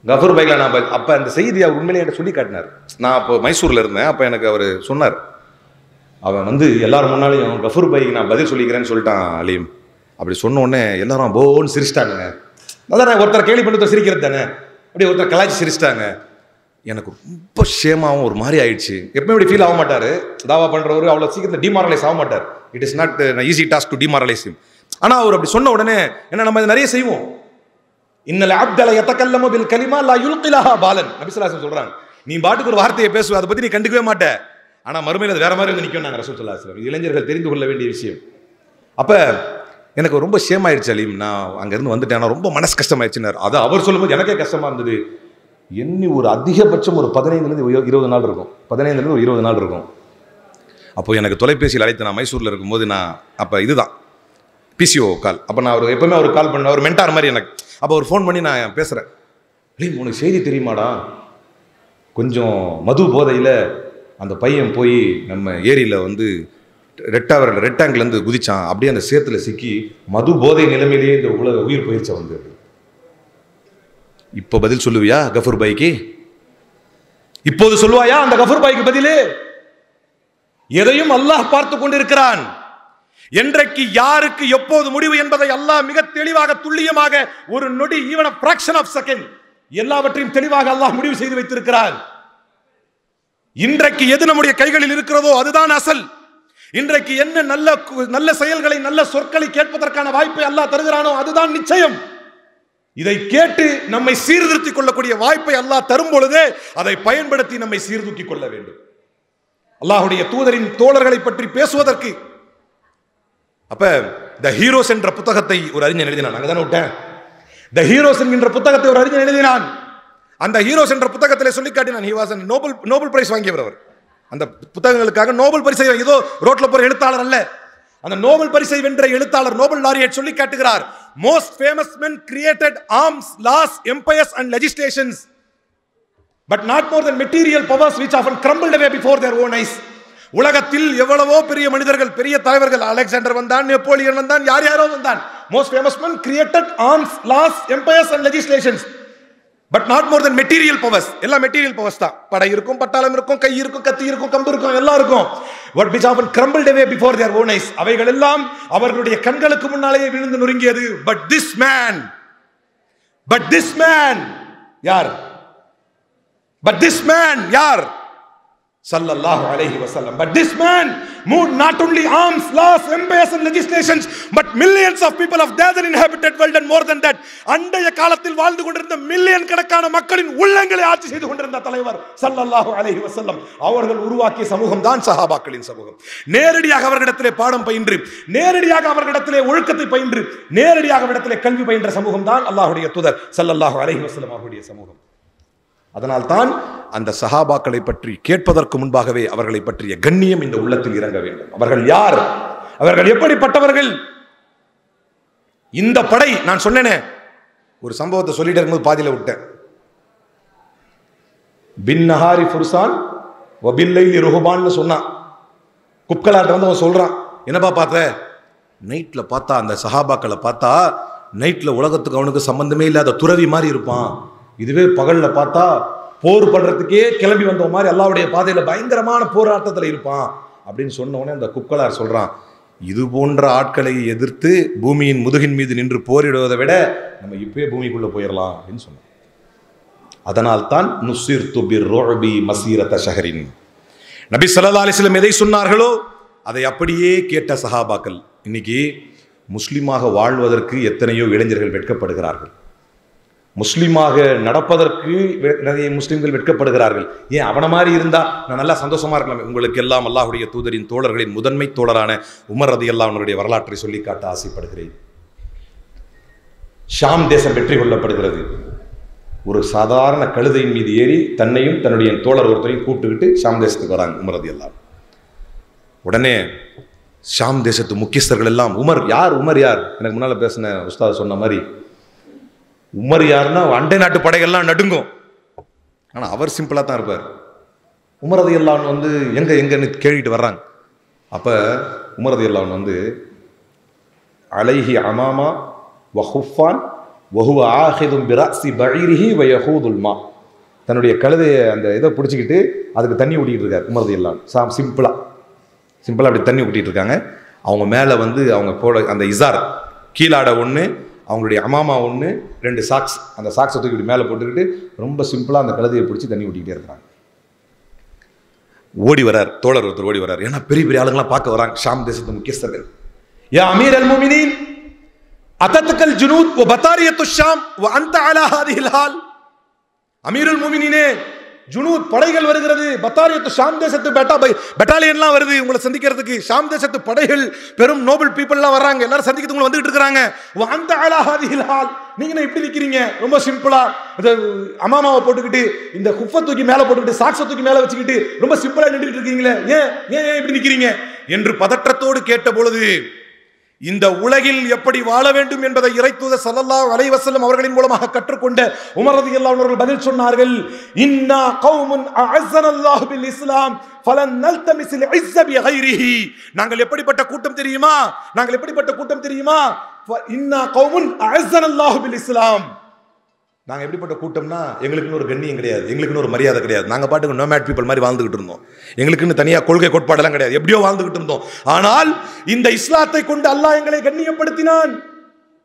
கஃபூர் பாய்க்கெலாம் நான் பதில். அப்போ அந்த செய்தி அவர் உண்மையிலே என்கிட்ட சொல்லி காட்டினார். நான் அப்போ மைசூரில் இருந்தேன். அப்போ எனக்கு அவர் சொன்னார், அவன் எல்லாரும் முன்னாலையும் கஃபூர் பாய்க்கு நான் பதில் சொல்லிக்கிறேன்னு சொல்லிட்டான் அலீம். அப்படி சொன்ன உடனே எல்லாரும் போன்னு சிரிச்சிட்டாங்க. அதான் ஒருத்தர் கேள்வி பண்ணி சிரிக்கிறது தானே, அப்படியே ஒருத்தர் கலாய்ச்சி சிரிச்சிட்டாங்க. எனக்கு ரொம்ப ஷேமாகவும் ஒரு மாதிரி ஆயிடுச்சு. எப்பவுமே இப்படி ஃபீல் ஆக மாட்டார் தாவா பண்ணுறவர், அவ்வளோ சீக்கிரத்தில் டிமாரலைஸ் ஆக மாட்டார். It is not easy task to demoralise him. ஆனால் அவர் அப்படி சொன்ன உடனே என்ன, நம்ம நிறைய செய்வோம். இன்னல் அப்தல யதகல்லமு பில் கலிமா லா யுல்கிலஹா பாலன். நபி ஸல்லல்லாஹு அலைஹி வஸல்லம் சொல்றாங்க, நீ பாட்டுக்கு ஒரு வார்த்தையை பேசுவ, அதை பற்றி நீ கண்டுக்கவே மாட்டே, ஆனால் மறுமையில் அது வேற மாதிரி நிற்கும். நாங்கள் ரசூல் ஸல்லல்லாஹு அலைஹி வஸல்லம் இளைஞர்கள் தெரிந்து கொள்ள வேண்டிய விஷயம். அப்போ எனக்கு ரொம்ப ஷேம் ஆயிடுச்சு அலீம், நான் அங்கேருந்து வந்துட்டேன், ரொம்ப மனசு கஷ்டமாயிடுச்சுன்னார். அதை அவர் சொல்லும்போது எனக்கே கஷ்டமாக இருந்தது. எண்ணி ஒரு அதிகபட்சம் ஒரு 15 20 நாள் இருக்கும், 15 20 நாள் இருக்கும். அப்போது எனக்கு தொலைபேசியில் அழைத்து, நான் மைசூரில் இருக்கும்போது, நான் அப்போ இதுதான் பிசிஓ கால். அப்போ நான் அவர் எப்போவுமே அவர் கால் பண்ண, அவர் மென்டார் மாதிரி எனக்கு. அப்போ அவர் ஃபோன் பண்ணி நான் பேசுகிறேன், அலீம் உனக்கு செய்தி தெரியுமாடா, கொஞ்சம் மது போதையில் அந்த பையன் போய் நம்ம ஏரியில் ரெக்டாங்கிலேருந்து குதிச்சான், அப்படியே அந்த சேத்துல சிக்கி மது போதை நிலைமையிலேயே இந்த உயிர் போயிடுச்ச. இப்போ பதில் சொல்லுவியா கஃபூர் பாய்க்கு? இப்போது சொல்லுவாயா அந்த கஃபூர் பாய்க்கு பதிலே? எதையும் அல்லாஹ் பார்த்து கொண்டிருக்கிறான். என்றைக்கு யாருக்கு எப்போது முடிவு என்பதை அல்லாஹ் மிக தெளிவாக துல்லியமாக ஒரு நொடி, even a fraction of second, எல்லாவற்றையும் தெளிவாக அல்லாஹ் முடிவு செய்து வைத்திருக்கிறான். இன்றைக்கு எது நம்முடைய கைகளில் இருக்கிறதோ அதுதான் அசல். இன்றைக்கு என்ன நல்ல செயல்களை, நல்ல சொற்களை கேட்பதற்கான வாய்ப்பை அல்லாஹ் தருகிறானோ அதுதான் நிச்சயம். இதை கேட்டு நம்மை சீர்திருத்திக் கொள்ளக்கூடிய வாய்ப்பை அல்லாஹ் தரும் பொழுதே அதை பயன்படுத்தி நம்மை சீர்தூக்கிக் கொள்ள வேண்டும். அல்லாஹ்வுடைய தூதரின் தோழர்களை பற்றி பேசுவதற்கு அப்ப த ஹீரோஸ் என்ற புத்தகத்தை ஒரு அறிஞன் எழுதினான். அங்கதானே விட்டேன். த ஹீரோஸ் என்கின்ற புத்தகத்தை ஒரு அறிஞன் எழுதினான். அந்த ஹீரோஸ் என்ற புத்தகத்திலே சொல்லி காட்டினான். he was a Nobel prize வாங்கியவர் அவர். அந்த புத்தகங்களுக்காக நோபல் பரிசை, ஏதோ ரோட்ல போற எழுத்தாளர் அல்ல, அந்த நோபல் பரிசை வென்ற எழுத்தாளர், நோபல் லாரியட் சொல்லி காட்டுகிறார். most famous men created arms, laws, empires and legislations, but not more than material powers which often crumbled away before their own eyes. உலகத்தில் எவ்வளவோ பெரிய மனிதர்கள், பெரிய தலைவர்கள், அலெக்சாண்டர் வந்தான், நெப்போலியன் வந்தான், யாரோ வந்தான். most famous men created arms, laws, empires and legislations, but not more than material powers. எல்லாம் material powers தான். படை இருக்கும், பட்டாளம் இருக்கும், கை இருக்கும், கத்தி இருக்கும், கம்பு இருக்கும், எல்லாம் இருக்கும். what which often crumbled away before their own eyes. அவைகள் எல்லாம் அவர்களுடைய கண்களுக்கு முன்னாலேயே விழுந்து நொறுங்கியது. but this man யார்? but this man யார்? sallallahu alayhi wasallam. but this man moved not only arms, laws, empires and legislations, but millions of people of the other inhabited world, and more than that, அண்டைய காலத்தில் வாழ்ந்து கொண்டிருந்த million கணக்கான மக்களின் உள்ளங்களை ஆட்சி செய்து கொண்டிருந்த தலைவர் sallallahu alayhi wasallam. அவர்கள் உருவாக்கிய சமூகம் தான் சஹாபாக்களின் சமூகம். நேரடியாக அவர்களிடத்திலே பாடம் பயின்று, நேரடியாக அவர்களிடத்திலே ஒழுக்கத்தை பயின்று, நேரடியாக அவர்களிடத்திலே கல்வி பயின்ற சமூகம் தான் அல்லாஹ்வுடைய தூதர் sallallahu alayhi wasallam அவருடைய சமூகம். அதனால் தான் அந்த சஹாபாக்களை பற்றி கேட்பதற்கு முன்பாகவே அவர்களை பற்றிய கண்ணியம் இந்த உள்ளத்தில் இறங்க வேண்டும். அவர்கள் யார்? அவர்கள் எப்படிப்பட்டவர்கள்? இந்த படை, நான் சொன்னேனே, ஒரு சம்பவத்தை சொல்லிட்டு இருக்கும்போது பாதியில விட்டேன். பின் நஹாரி ஃபுர்சான் வ பில்லைலி ருஹபான்னு சொன்னான். குப்கலாட்ட வந்து அவன் சொல்றான், என்னப்பா பார்த்த? நைட்ல பார்த்தா, அந்த சஹாபாக்களை பார்த்தா நைட்ல உலகத்துக்கு அவனுக்கு சம்பந்தமே இல்லாத துறவி மாதிரி இருப்பான். இதுவே பகல்ல பார்த்தா போர் பண்றதுக்கே கிளம்பி வந்த மாதிரி அல்லாஹ்வுடைய பாதையில பயங்கரமான போராட்டத்தில் இருப்பான் அப்படின்னு சொன்ன உடனே அந்த குப்கலார் சொல்றான், இது போன்ற ஆட்களை எதிர்த்து பூமியின் முதுகின் மீது நின்று போரிடுவதை விட நம்ம இப்பவே பூமிக்குள்ள போயிடலாம் அப்படின்னு சொன்னான். அதனால் தான் நுஸிர்து பிர்ருபி மஸீரத ஷஹரின். நபி ஸல்லல்லாஹு அலைஹி வஸல்லம் எதை சொன்னார்களோ அதை அப்படியே கேட்ட சஹாபாக்கள் இன்னைக்கு முஸ்லிமாக வாழ்வதற்கு எத்தனையோ இளைஞர்கள் வெட்கப்படுகிறார்கள். முஸ்லிமாக நடப்பதற்கு நிறைய முஸ்லிம்கள் வெட்கப்படுகிறார்கள். ஏன் அவன மாதிரி இருந்தா நான் நல்லா சந்தோஷமா இருக்கலாமே. உங்களுக்கு எல்லாம் அல்லாஹ்வுடைய தூதரின் தோழர்களின் முதன்மை தோழரான உமர் ரலியல்லாஹு அன்ஹுடைய வரலாற்றை சொல்லி காட்ட ஆசைப்படுகிறேன். ஷாம் தேசம் வெற்றி கொள்ளப்படுகிறது. ஒரு சாதாரண கழுதையின் மீது ஏறி தன்னையும் தன்னுடைய தோழர் ஒருத்தரையும் கூப்பிட்டுக்கிட்டு ஷாம் தேசத்துக்கு வராங்க உமர் ரலியல்லாஹு. உடனே ஷாம் தேசத்து முக்கியஸ்தர்கள் எல்லாம், உமர் யார்? உமர் யார்? எனக்கு முன்னால பேசின உஸ்தாத் சொன்ன மாதிரி, உமர் யாருன்னா அண்டை நாட்டு படைகள்லாம் நடுங்கும். ஆனால் அவர் சிம்பிளாக தான் இருப்பார். உமர் ரலியல்லாஹு அன்ஹு வந்து எங்கன்னு கேட்டுட்டு வர்றாங்க. அப்போ உமர் ரலியல்லாஹு அன்ஹு வந்து அலைஹி அமாமா வஹுஃபான் வஹுவ ஆஹிதும் பிரஸி பஈரிஹி வயஹூதுல் மா. தன்னுடைய கழுதையை அந்த இதை பிடிச்சிக்கிட்டு அதுக்கு தண்ணி ஊட்டிக்கிட்டு இருக்கார் உமர் ரலியல்லாஹு அன்ஹு. சிம்பிளாக அப்படி தண்ணி ஊட்டிகிட்டு இருக்காங்க. அவங்க மேலே வந்து அவங்க போட அந்த இசார் கீழாட ஒன்று, அவங்களுடைய அமாமா ஒன்று, 2 சாக்ஸ், அந்த சாக்ஸை தூக்கி மேலே போட்டுக்கிட்டு ரொம்ப சிம்பிளாக அந்த கழுதையை பிடிச்சி தண்ணி ஊட்டிக்கிட்டே இருக்கிறாங்க. ஓடி வரார் தோழர் ஒருத்தர், ஓடி வரார். ஏன்னா பெரிய பெரிய ஆளுங்களாம் பார்க்க வராங்க, ஷாம் தேசத்து முக்கியஸ்தர்கள். யா அமீர் அல் முஃமினீன் அத்தத்துக்கல் ஜுனூத் வ பதாரியத்து ஷாம் வ அன்த அலா ஹாதிஹில் ஹால். அமீருல் முஃமினீனே, ஜுனூத் படைகள் வருகிறது, பத்தாரியத்து ஷாம் தேசத்து பெட்டாலியன்லாம் வருது உங்களை சந்திக்கிறதுக்கு. ஷாம் தேசத்து படைகள், பெரும் நோபல் பீப்புள்லாம் வர்றாங்க, எல்லாரும் சந்திக்கிறதுக்கு உங்களை வந்துகிட்டு இருக்காங்க. அந்த அலாஹாதிஹில் ஹால், நீங்க இப்படி நிற்கிறீங்க ரொம்ப சிம்பிளா, அமாமாவை போட்டுக்கிட்டு இந்த குஃபை தூக்கி மேலே போட்டுக்கிட்டு சாக்ஸை தூக்கி மேலே வச்சுக்கிட்டு ரொம்ப சிம்பிளா நின்றுட்டு இருக்கீங்களே, ஏன் ஏன் இப்படி நிற்கிறீங்க என்று பதற்றத்தோடு கேட்ட பொழுது, இந்த உலகில் எப்படி வாழ வேண்டும் என்பதை இறைத்தூதர் ஸல்லல்லாஹு அலைஹி வஸல்லம் அவர்களின் மூலமாக கற்றுக்கொண்ட உமர் ரலியல்லாஹு அன்ஹு அவர்கள் பதில் சொன்னார்கள், இன்னா கௌமுன் அஅஸனல்லாஹு பில் இஸ்லாம் ஃபலன் நல்தமிஸில் இஸ்ஸ பிகைரிஹி. நாங்கள் எப்படிப்பட்ட கூட்டம் தெரியுமா? நாங்கள் எப்படிப்பட்ட கூட்டம் தெரியுமா? இன்னா கௌமுன் அஅஸனல்லாஹு பில் இஸ்லாம். நாங்கள் எப்படிப்பட்ட கூட்டம்னா, எங்களுக்குன்னு ஒரு கண்ணியம் கிடையாது, எங்களுக்குன்னு ஒரு மரியாதை கிடையாது. நாங்கள் பாட்டுக்கு நோமேட் பீப்புள் மாதிரி வாழ்ந்துகிட்டு இருந்தோம். எங்களுக்குன்னு தனியாக கொள்கை கோட்பாடெல்லாம் கிடையாது, எப்படியோ வாழ்ந்துகிட்டு இருந்தோம். ஆனால் இந்த இஸ்லாத்தை கொண்டு அல்லாஹ் எங்களை கண்ணியப்படுத்தினான்.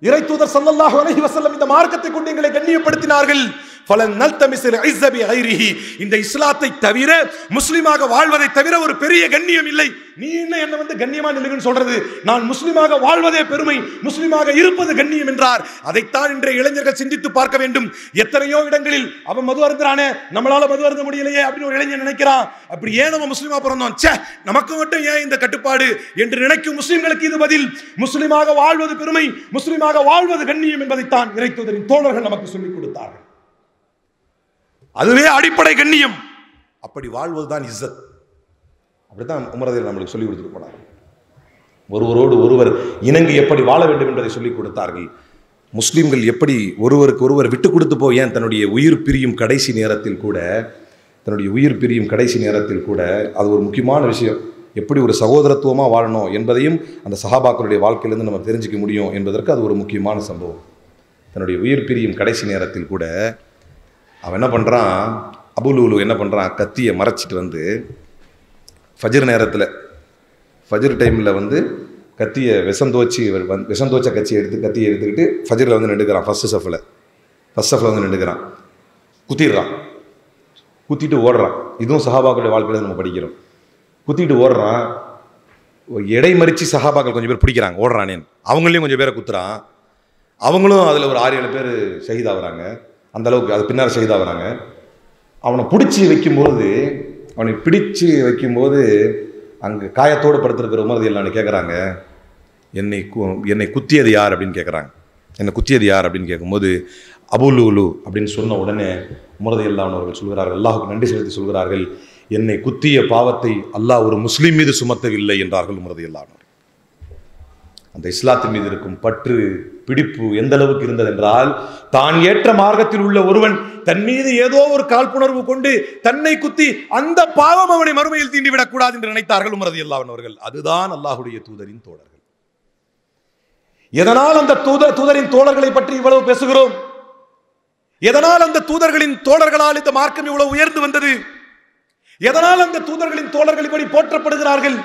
இறை தூதர் ஸல்லல்லாஹு அலைஹி வஸல்லம் இந்த மார்க்கத்தை கொண்டு எங்களை கண்ணியப்படுத்தினார்கள். ஃபலன் நல்தமிஸில் இஸ்ஸ பிகைரிஹி. இந்த இஸ்லாத்தை தவிர, முஸ்லிமாக வாழ்வதை தவிர ஒரு பெரிய கண்ணியம் இல்லை. நீ என்ன வந்து கண்ணியமா நில்லுங்கன்னு சொல்றது? நான் முஸ்லிமாக வாழ்வதே பெருமை, முஸ்லிமாக இருப்பது கண்ணியம் என்றார். அதைத்தான் இன்றைய இளைஞர்கள் சிந்தித்து பார்க்க வேண்டும். எத்தனையோ இடங்களில் அவன் மது அருந்துறானே, நம்மளால மது அருந்த முடியலையே அப்படின்னு ஒரு இளைஞன் நினைக்கிறான். அப்படி ஏன் நம்ம முஸ்லிமா பிறந்தோம், ச்சே நமக்கு மட்டும் ஏன் இந்த கட்டுப்பாடு என்று நினைக்கும் முஸ்லிம்களுக்கு இது பதில். முஸ்லிமாக வாழ்வது பெருமை, முஸ்லிமாக வாழ்வது கண்ணியம் என்பதைத்தான் இறை தூதரின் தோழர்கள் நமக்கு சொல்லிக் கொடுத்தார்கள். அதுவே அடிப்படை கண்ணியம். அப்படி வாழ்வதுதான் இஸ்ஸத். அப்படித்தான் உமர் ரலியல்லாஹு நம்மளுக்கு சொல்லிக் கொடுத்துட்டு போனார். ஒருவரோடு ஒருவர் இணங்கி எப்படி வாழ வேண்டும் என்பதை சொல்லிக் கொடுத்தார்கள். முஸ்லிம்கள் எப்படி ஒருவருக்கு ஒருவர் விட்டு கொடுத்து போய், ஏன் தன்னுடைய உயிர் பிரியும் கடைசி நேரத்தில் கூட, அது ஒரு முக்கியமான விஷயம். எப்படி ஒரு சகோதரத்துவமாக வாழணும் என்பதையும் அந்த சஹாபாக்களுடைய வாழ்க்கையிலிருந்து நம்ம தெரிஞ்சிக்க முடியும் என்பதற்கு அது ஒரு முக்கியமான சம்பவம். தன்னுடைய உயிர் பிரியும் கடைசி நேரத்தில் கூட அவன் என்ன பண்ணுறான், அபுலூலு என்ன பண்ணுறான், கத்தியை மறைச்சிட்டு வந்து ஃபஜ்ர் நேரத்தில், ஃபஜ்ர் டைமில் வந்து கத்தியை விஷம் தோச்ச கத்தியை எடுத்துக்கிட்டு ஃபஜ்ரில் வந்து நின்றுக்கிறான். ஃபஸ்ட் சஃபில் வந்து நின்றுக்கிறான். குத்திட்டு ஓடுறான். இதுவும் சஹாபாக்களுடைய வாழ்க்கையில் நம்ம படிக்கிறோம். குத்திட்டு ஓடுறான். எடை மறித்து சஹாபாக்கள் கொஞ்சம் பேர் பிடிக்கிறாங்க, ஓடுறானேன்னு. அவங்களையும் கொஞ்சம் பேரை குத்துறான். அவங்களும் அதில் ஒரு 6-7 பேர் ஷஹீதாகிறாங்க. அந்த அளவுக்கு அது பின்னால் ஷஹீதாகிறாங்க. அவனை பிடிச்சி வைக்கும்போது அங்கே காயத்தோடு படுத்திருக்கிற உமர் ரலியல்லாஹு கேட்குறாங்க, என்னை குத்தியது யார் அப்படின்னு கேட்குறாங்க. என்னை குத்தியது யார் அப்படின்னு கேட்கும்போது அபுலூலு அப்படின்னு சொன்ன உடனே உமர் ரலியல்லாஹு அவர்கள் சொல்கிறார்கள், அல்லாஹுக்கு நன்றி செலுத்தி சொல்கிறார்கள், என்னை குத்திய பாவத்தை அல்லாஹ் ஒரு முஸ்லீம் மீது சுமத்தவில்லை என்றார்கள் உமர் ரலியல்லாஹு. அந்த இஸ்லாத்தின் மீது இருக்கும் பற்று, பிடிப்பு எந்த அளவுக்கு இருந்தது என்றால், தான் ஏற்ற மார்க்கத்தில் உள்ள ஒருவன் தன் மீது ஏதோ ஒரு காழ்ப்புணர்வு கொண்டு தன்னை குத்தி அந்த பாவம் அவனை மறுமையில் தீண்டிவிடக் கூடாது என்று நினைத்தார்கள் உமர் ரலியல்லாஹு அவர்கள். அதுதான் அல்லாஹுடைய தூதரின் தோழர்கள். எதனால் அந்த தூதரின் தோழர்களை பற்றி இவ்வளவு பேசுகிறோம்? எதனால் அந்த தூதர்களின் தோழர்களால் இந்த மார்க்கம் இவ்வளவு உயர்ந்து வந்தது? எதனால் அந்த தூதர்களின் தோழர்கள் இப்படி போற்றப்படுகிறார்கள்?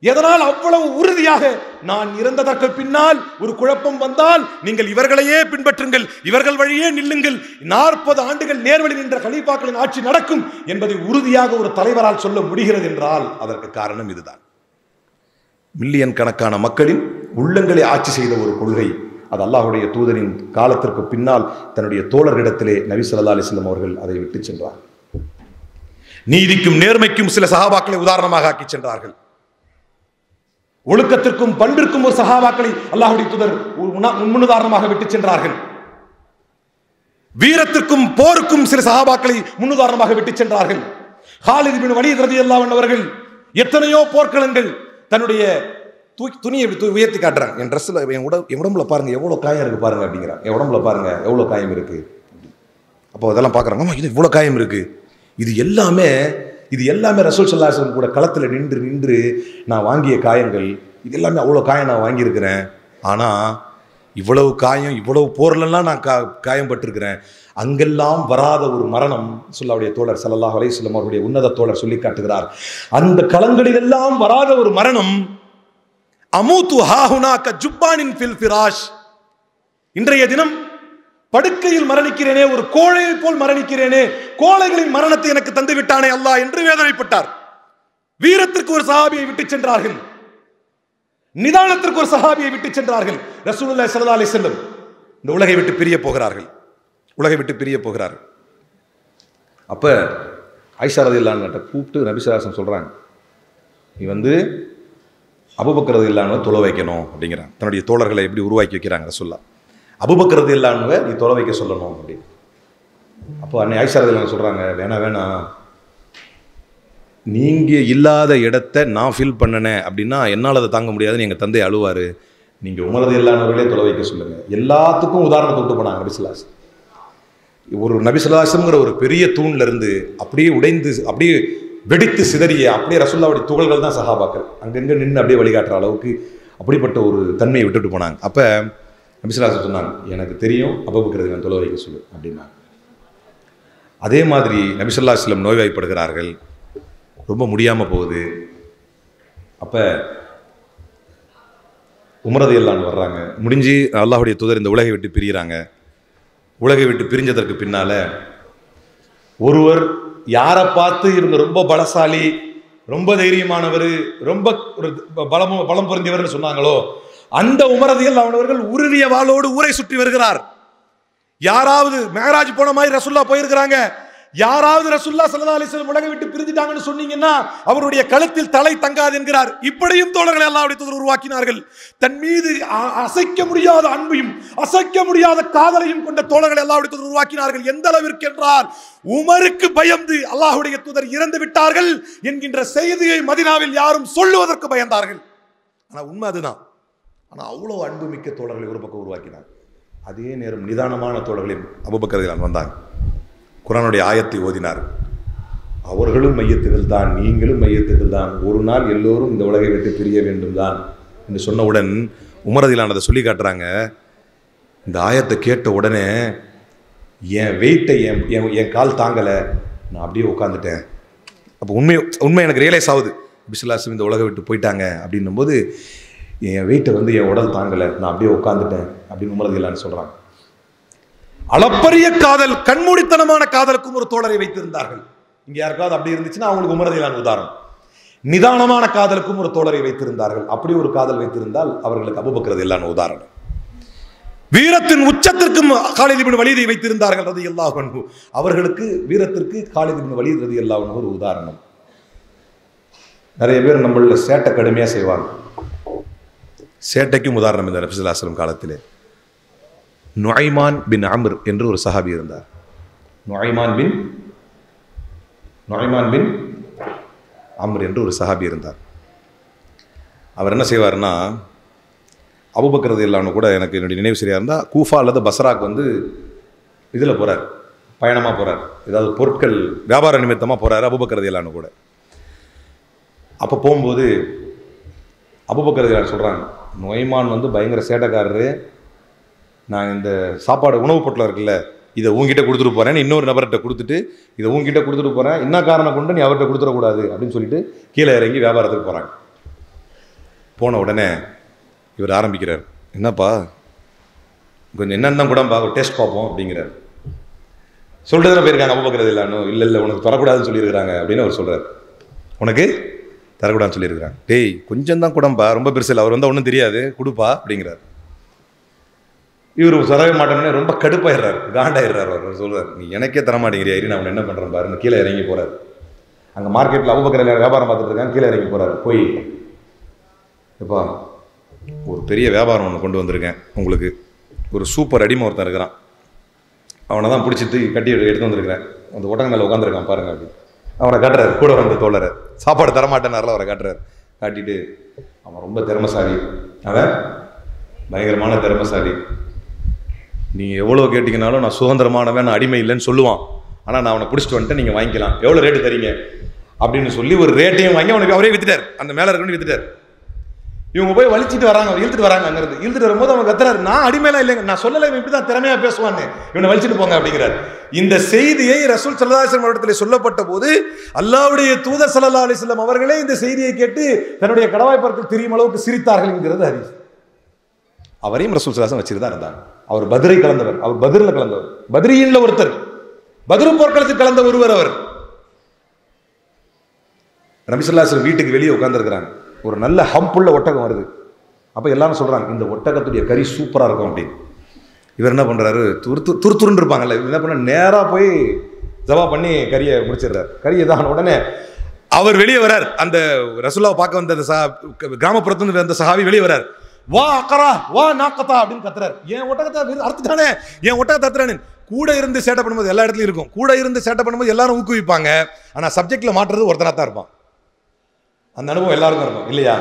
எதனால் அவ்வளவு உறுதியாக, நான் இறந்ததற்கு பின்னால் ஒரு குழப்பம் வந்தால் நீங்கள் இவர்களையே பின்பற்றுங்கள், இவர்கள் வழியே நில்லுங்கள், 40 ஆண்டுகள் நேர்வழி நின்ற கலீஃபாக்களின் ஆட்சி நடக்கும் என்பதை உறுதியாக ஒரு தலைவரால் சொல்ல முடிகிறது என்றால் அதற்கு காரணம் இதுதான். மில்லியன் கணக்கான மக்களின் உள்ளங்களை ஆட்சி செய்த ஒரு கொள்கை. அது அல்லாஹ்வுடைய தூதரின் காலத்திற்கு பின்னால் தன்னுடைய தோழர்களிடத்திலே நபி ஸல்லல்லாஹு அலைஹி வஸல்லம் அவர்கள் அதை விட்டு சென்றார். நீதிக்கும் நேர்மைக்கும் சில சஹாபாக்களை உதாரணமாக ஆக்கி சென்றார்கள். ஒழுக்கத்திற்கும் பண்பிற்கும் ஒரு சஹாபாக்களை அல்லாஹ்வுடைய தூதர் முன்னுதாரணமாக விட்டு சென்றார்கள். வீரத்திற்கும் போருக்கும் சில சஹாபாக்களை முன்னுதாரணமாக விட்டு சென்றார்கள். காலித் பின் வலீத் ரலியல்லாஹு அன்ஹு அவர்கள் எத்தனையோ போர்க்களங்கள் தன்னுடைய துணியை உயர்த்தி காட்டுறாங்க. என் ட்ரெஸ்ஸில் என் உடம்புல பாருங்க எவ்வளோ காயம் இருக்கு பாருங்க அப்படிங்கிறாங்க. என் உடம்புல பாருங்க எவ்வளோ காயம் இருக்கு. அப்போ அதெல்லாம் பார்க்குறாங்க, இது இவ்வளோ காயம் இருக்கு. இது எல்லாமே ரசூல் ஸல்லல்லாஹு அலைஹி வஸல்லம் கூட களத்தில் நின்று நான் வாங்கிய காயங்கள். இது எல்லாமே அவ்வளோ காயம் நான் வாங்கியிருக்கிறேன். ஆனால் இவ்வளவு காயம், இவ்வளவு போர்லெல்லாம் நான் காயம் பட்டிருக்கிறேன். அங்கெல்லாம் வராத ஒரு மரணம் ரசூலுல்லாஹ்வுடைய தோழர் ஸல்லல்லாஹு அலைஹி வஸல்லம் அவருடைய உன்னத தோழர் சொல்லி காட்டுகிறார். அந்த களங்களிலெல்லாம் வராத ஒரு மரணம், அமூது ஹாஹுனா க ஜுப்பானின் ஃபில் ஃபிராஷ். இன்றைய தினம் படுக்கையில் மரணிக்கிறேனே, ஒரு கோழையை போல் மரணிக்கிறேனே, கோழைகளின் மரணத்தை எனக்கு தந்து விட்டானே அல்லாஹ் என்று வேதனைப்பட்டார். வீரத்திற்கு ஒரு சஹாபியை விட்டு சென்றார்கள், நிதானத்திற்கு ஒரு சஹாபியை விட்டு சென்றார்கள். ரசூலுல்லாஹி ஸல்லல்லாஹு அலைஹி வஸல்லம் இந்த உலகை விட்டு பிரிய போகிறார்கள். அப்ப ஆயிஷா ரலியல்லாஹு அன்ஹா கூப்பிட்டு நபி ஸல்லல்லாஹு அலைஹி வஸல்லம் சொல்றாங்க, நீ வந்து அபூபக்கர் ரலியல்லாஹு அன்ஹு தொலை வைக்கணும் அப்படிங்கிறாங்க. தன்னுடைய தோழர்களை எப்படி உருவாக்கி வைக்கிறாங்க ரசூலுல்லாஹ். அபூபக்கர் ரலியல்லாஹு அன்ஹு நீ தொலை வைக்க சொல்லணும் அப்படி. அப்போ அன்னை ஆயிஷா ரலியல்லாஹு அன்ஹா சொல்றாங்க, வேணாம், நீங்க இல்லாத இடத்த நான் ஃபீல் பண்ணனேன் அப்படின்னா என்னால் அதை தாங்க முடியாதுன்னு எங்கள் தந்தை அழுவார். நீங்கள் உமர் ரலியல்லாஹு அன்ஹுவையே தொலை வைக்க சொல்லுங்க. எல்லாத்துக்கும் உதாரணத்தை விட்டு போனாங்க நபி ஸல்லல்லாஹு அலைஹி வஸல்லம். ஒரு நபி ஸல்லல்லாஹு அலைஹி வஸல்லம்ங்கிற ஒரு பெரிய தூண்ல இருந்து அப்படியே உடைந்து அப்படியே வெடித்து சிதறிய அப்படியே ரசூலுல்லாஹ்வுடைய துகள்கள் தான் சஹாபாக்கள். அங்கங்கே நின்று அப்படியே வழிகாட்டுற அளவுக்கு அப்படிப்பட்ட ஒரு தன்மையை விட்டுட்டு போனாங்க. அப்போ நபி ஸல்லல்லாஹு அலைஹி வஸல்லம் சொன்னாங்க, எனக்கு தெரியும் அபூபக்கர் நான் தொலை வைக்க சொல்லு அப்படின்னாங்க. அதே மாதிரி நபி ஸல்லல்லாஹு அலைஹி வஸல்லம் நோய்வாய்ப்படுகிறார்கள், ரொம்ப முடியாமல் போகுது. அப்போ உமர் ரலியல்லாஹு அன்ஹு வர்றாங்க, முடிஞ்சு அல்லாஹ்வுடைய தூதர் இந்த உலகை விட்டு பிரிகிறாங்க. உலகை விட்டு பிரிஞ்சதற்கு பின்னால ஒருவர் யாரை பார்த்து இவங்க ரொம்ப பலசாலி, ரொம்ப தைரியமானவர், ரொம்ப பலம் பொருந்தியவர்னு சொன்னாங்களோ அந்த உமர் ரலியல்லாஹு அன்ஹு அவர்கள் உருவிய வாளோடு ஊரை சுற்றி வருகிறார். யாராவது மேராஜ் போன மாதிரி ரசூல்லா போயிருக்கிறாங்க, யாராவது ரசூலுல்லாஹ் ஸல்லல்லாஹு அலைஹி வஸல்லம் உலகை விட்டு பிரிஞ்சிட்டாங்கன்னு சொன்னீங்கன்னா அவருடைய கழுத்தில் தலை தங்காது என்கிறார். இப்படியும் தோழர்களை அல்லாஹ்வுடைய தூதர் உருவாக்கினார்கள். தன் மீது அசைக்க முடியாத அன்பையும் அசைக்க முடியாத காதலையும் கொண்ட தோழர்களை அல்லாஹ்வுடைய தூதர் உருவாக்கினார்கள். எந்த அளவிற்கு என்றால் உமருக்கு பயந்து அல்லாஹ்வுடைய தூதர் இறந்து விட்டார்கள் என்கின்ற செய்தியை மதீனாவில் யாரும் சொல்லுவதற்கு பயந்தார்கள். ஆனா உண்மை அதுதான். ஆனா அவ்வளவு அன்பு மிக்க தோழர்களை ஒரு பக்கம் உருவாக்கினார். அதே நேரம் நிதானமான தோழர்களின் அபூபக்கர் ரலியல்லாஹு வந்தாங்க. குர்ஆனுடைய ஆயத்தை ஓதினார். அவர்களும் மையத்துகள் தான், நீங்களும் மையத்துகள் தான், ஒரு நாள் எல்லோரும் இந்த உலகை விட்டு பிரிய வேண்டும் தான் என்று சொன்னவுடன் உமர் ரலியல்லாஹு அன்ஹு சொல்லி காட்டுறாங்க. இந்த ஆயத்தை கேட்ட உடனே என் வெயிட்டை என் கால் தாங்கலை, நான் அப்படியே உட்காந்துட்டேன். அப்போ உண்மை எனக்கு ரியலைஸ் ஆகுது. பிஸ்மில்லாஹ் இந்த உலகை விட்டு போயிட்டாங்க அப்படின்னும் போது என் வெயிட்டை என் உடல் தாங்கலை, நான் அப்படியே உட்காந்துட்டேன் அப்படின்னு உமர் ரலியல்லாஹு அன்ஹு சொல்கிறாங்க. அளப்பரிய காதல், கண்மூடித்தனமான காதலுக்கும் ஒரு தோழரை வைத்திருந்தார்கள். இங்க யாருக்காவது அப்படி இருந்துச்சுன்னா அவங்களுக்கு உமர் ரலியல்லாஹு அன்ஹு உதாரணம். நிதானமான காதலுக்கும் ஒரு தோழரை வைத்திருந்தார்கள். அப்படி ஒரு காதல் வைத்திருந்தால் அவர்களுக்கு அபூபக்கர் ரலியல்லாஹு அன்ஹு உதாரணம். வீரத்தின் உச்சத்திற்கும் காலித் இப்னு வலீதை வைத்திருந்தார்கள் ரலியல்லாஹு அன்ஹு. அவர்களுக்கு வீரத்திற்கு காலித் இப்னு வலீத் ரலியல்லாஹு அன்ஹு ஒரு உதாரணம். நிறைய பேர் நம்மள சேட்டை கடுமையா செய்வாங்க. சேட்டைக்கும் உதாரணம் இந்த நபி ஸல்லல்லாஹு அலைஹி வஸல்லம் காலத்திலே நுஐமான் பின் அம்ர் என்று ஒரு சஹாபி இருந்தார். நுஐமான் பின் அம்ர் என்று ஒரு சஹாபி இருந்தார். அவர் என்ன செய்வார்னா, அபூபக்கர் ரலியல்லாஹு அன்ஹு கூட எனக்கு என்னுடைய நினைவு சரியாக இருந்தால் கூஃபா அல்லது பஸ்ராக்கு இதில் போகிறார், பயணமாக போகிறார், ஏதாவது பொருட்கள் வியாபார நிமித்தமாக போகிறார் அபூபக்கர் ரலியல்லாஹு அன்ஹு கூட. அப்போ போகும்போது அபூபக்கர் ரலியல்லாஹு அன்ஹு சொல்கிறாங்க, நுஐமான் பயங்கர சேட்டைக்காரரு, நான் இந்த சாப்பாடு உணவு பொருட்கள் இருக்குல்ல, இதை உங்ககிட்ட கொடுத்துட்டு போகிறேன், இன்னொரு நபர்கிட்ட கொடுத்துட்டு இதை உங்ககிட்ட கொடுத்துட்டு போகிறேன், என்ன காரணம் கொண்டு நீ அவர்கிட்ட கொடுத்துடக்கூடாது அப்படின்னு சொல்லிட்டு கீழே இறங்கி வியாபாரத்துக்கு போகிறாங்க. போன உடனே இவர் ஆரம்பிக்கிறார், என்னப்பா கொஞ்சம் என்னென்ன கூடப்பா ஒரு டேஸ்ட் பார்ப்போம் அப்படிங்கிறார். சொல்கிறதுல போயிருக்காங்க அபூபக்கர் ரலியல்லாஹு அன்ஹு, இல்லை உனக்கு தரக்கூடாதுன்னு சொல்லியிருக்கிறாங்க அப்படின்னு அவர் சொல்கிறார். உனக்கு தரக்கூடாதுன்னு சொல்லியிருக்கிறாங்க. டேய் கொஞ்சம் தான் கூடப்பா, ரொம்ப பெருசு இல்லை, அவர் ஒன்றும் தெரியாது, கொடுப்பா அப்படிங்கிறார். இவர் சொல்லவே மாட்டோம்னே ரொம்ப கடுப்பாயிடுறாரு, காண்டாயிடுறாரு. அவர் சொல்றாரு, நீ எனக்கே தரமாட்டேங்கிறியா, நான் அவனை என்ன பண்ணுறேன் பாருன்னு கீழே இறங்கி போறாரு. அங்கே மார்க்கெட்டில் அபூபக்கர் ரலியல்லாஹு அன்ஹு வியாபாரம் பார்த்துட்டு இருக்காங்க, கீழே இறங்கி போறாரு. போய் எப்பா ஒரு பெரிய வியாபாரம் ஒன்று கொண்டு வந்திருக்கேன் உங்களுக்கு, ஒரு சூப்பர் அடிமை ஒருத்தன் இருக்கிறான், அவனை தான் பிடிச்சிட்டு கட்டி எடுத்து வந்திருக்கிறேன், அந்த ஒட்டகம் மேலே உட்காந்துருக்கான் பாருங்க அப்படி அவரை காட்டுறாரு. கூட வந்த தோழரை சாப்பாடு தரமாட்டேன்னாரில் அவரை காட்டுறாரு. காட்டிட்டு அவன் ரொம்ப திறமைசாலி, அவன் பயங்கரமான திறமைசாலி, நீங்கள் எவ்வளோ கேட்டிங்கனாலும் நான் சுதந்திரமானவன், நான் அடிமை இல்லைன்னு சொல்லுவான், ஆனால் நான் அவனை பிடிச்சிட்டு வந்துட்டு நீங்கள் வாங்கிக்கலாம், எவ்வளோ ரேட்டு தரீங்க அப்படின்னு சொல்லி ஒரு ரேட்டையும் வாங்கி அவனுக்கு அவரே வித்துட்டார், அந்த மேலே இருக்கணும் வித்துட்டார். இவங்க போய் வலிச்சிட்டு வராங்க, இழுத்துட்டு வராங்க. அங்கிருந்து இழுத்துட்டு வரும்போது அவங்க கத்துறாரு, நான் அடிமையெல்லாம் இல்லைங்க, நான் சொல்லலை, இவன் இப்படி தான் திறமையாக பேசுவான்னு, இவனை வலிச்சிட்டு போங்க அப்படிங்கிறார். இந்த செய்தியை ரசூல் ஸல்லல்லாஹு அலைஹி வஸல்லம் அவர்களிடத்தில் சொல்லப்பட்ட போது அல்லாஹ்வுடைய தூதர் ஸல்லல்லாஹு அலைஹி வஸல்லம் அவர்களே இந்த செய்தியை கேட்டு தன்னுடைய கடவாய்ப்பற்கள் தெரியும் அளவுக்கு சிரித்தார்கள் என்கிறது ஹதீஸ். அவரையும் ரசூல் ஸல்லல்லாஹு அலைஹி வஸல்லம் வச்சுட்டு தான் இருந்தாங்க. அவர் பத்ரை கலந்தவர், அவர் பத்ரில் கலந்தவர், பத்ரீன்ல ஒருத்தர், பத்ரு போர்க்களத்தில் கலந்த ஒருவர் அவர். நபி ஸல்லல்லாஹு அலைஹி வஸல்லம் வீட்டுக்கு வெளியே உட்கார்ந்துருக்கிறாங்க, ஒரு நல்ல ஹம்புள்ள ஒட்டகம் வருது. அப்போ எல்லாரும் சொல்கிறாங்க, இந்த ஒட்டகத்துடைய கறி சூப்பராக இருக்கும் அப்படின்னு. இவர் என்ன பண்ணுறாரு, துருத்துருன்னு இருப்பாங்கல்ல, என்ன பண்ண நேராக போய் ஜவா பண்ணி கறியை முடிச்சிடுறாரு. கறியை தான் உடனே அவர் வெளியே வரார். அந்த ரசூலுல்லாஹ் பார்க்க வந்த கிராமப்புறத்துலேருந்து வந்த சஹாபி வெளியே வரார். வா அக்கரா வா நாக்கத்தா அப்படின்னு கத்துறாரு. என் ஒட்டகத்தை அறுத்துட்டானே, என் ஒட்டகத்தை அறுத்துட்டானே. கூட இருந்து சேட்டை பண்ணும்போது எல்லா இடத்துலையும் இருக்கும், கூட இருந்து சேட்டை பண்ணும்போது எல்லாரும் ஊக்குவிப்பாங்க, ஆனால் சப்ஜெக்டில் மாட்டுறது ஒருத்தனாக தான் இருப்பான். அந்த அனுபவம் எல்லாருக்கும் இருக்கும் இல்லையா?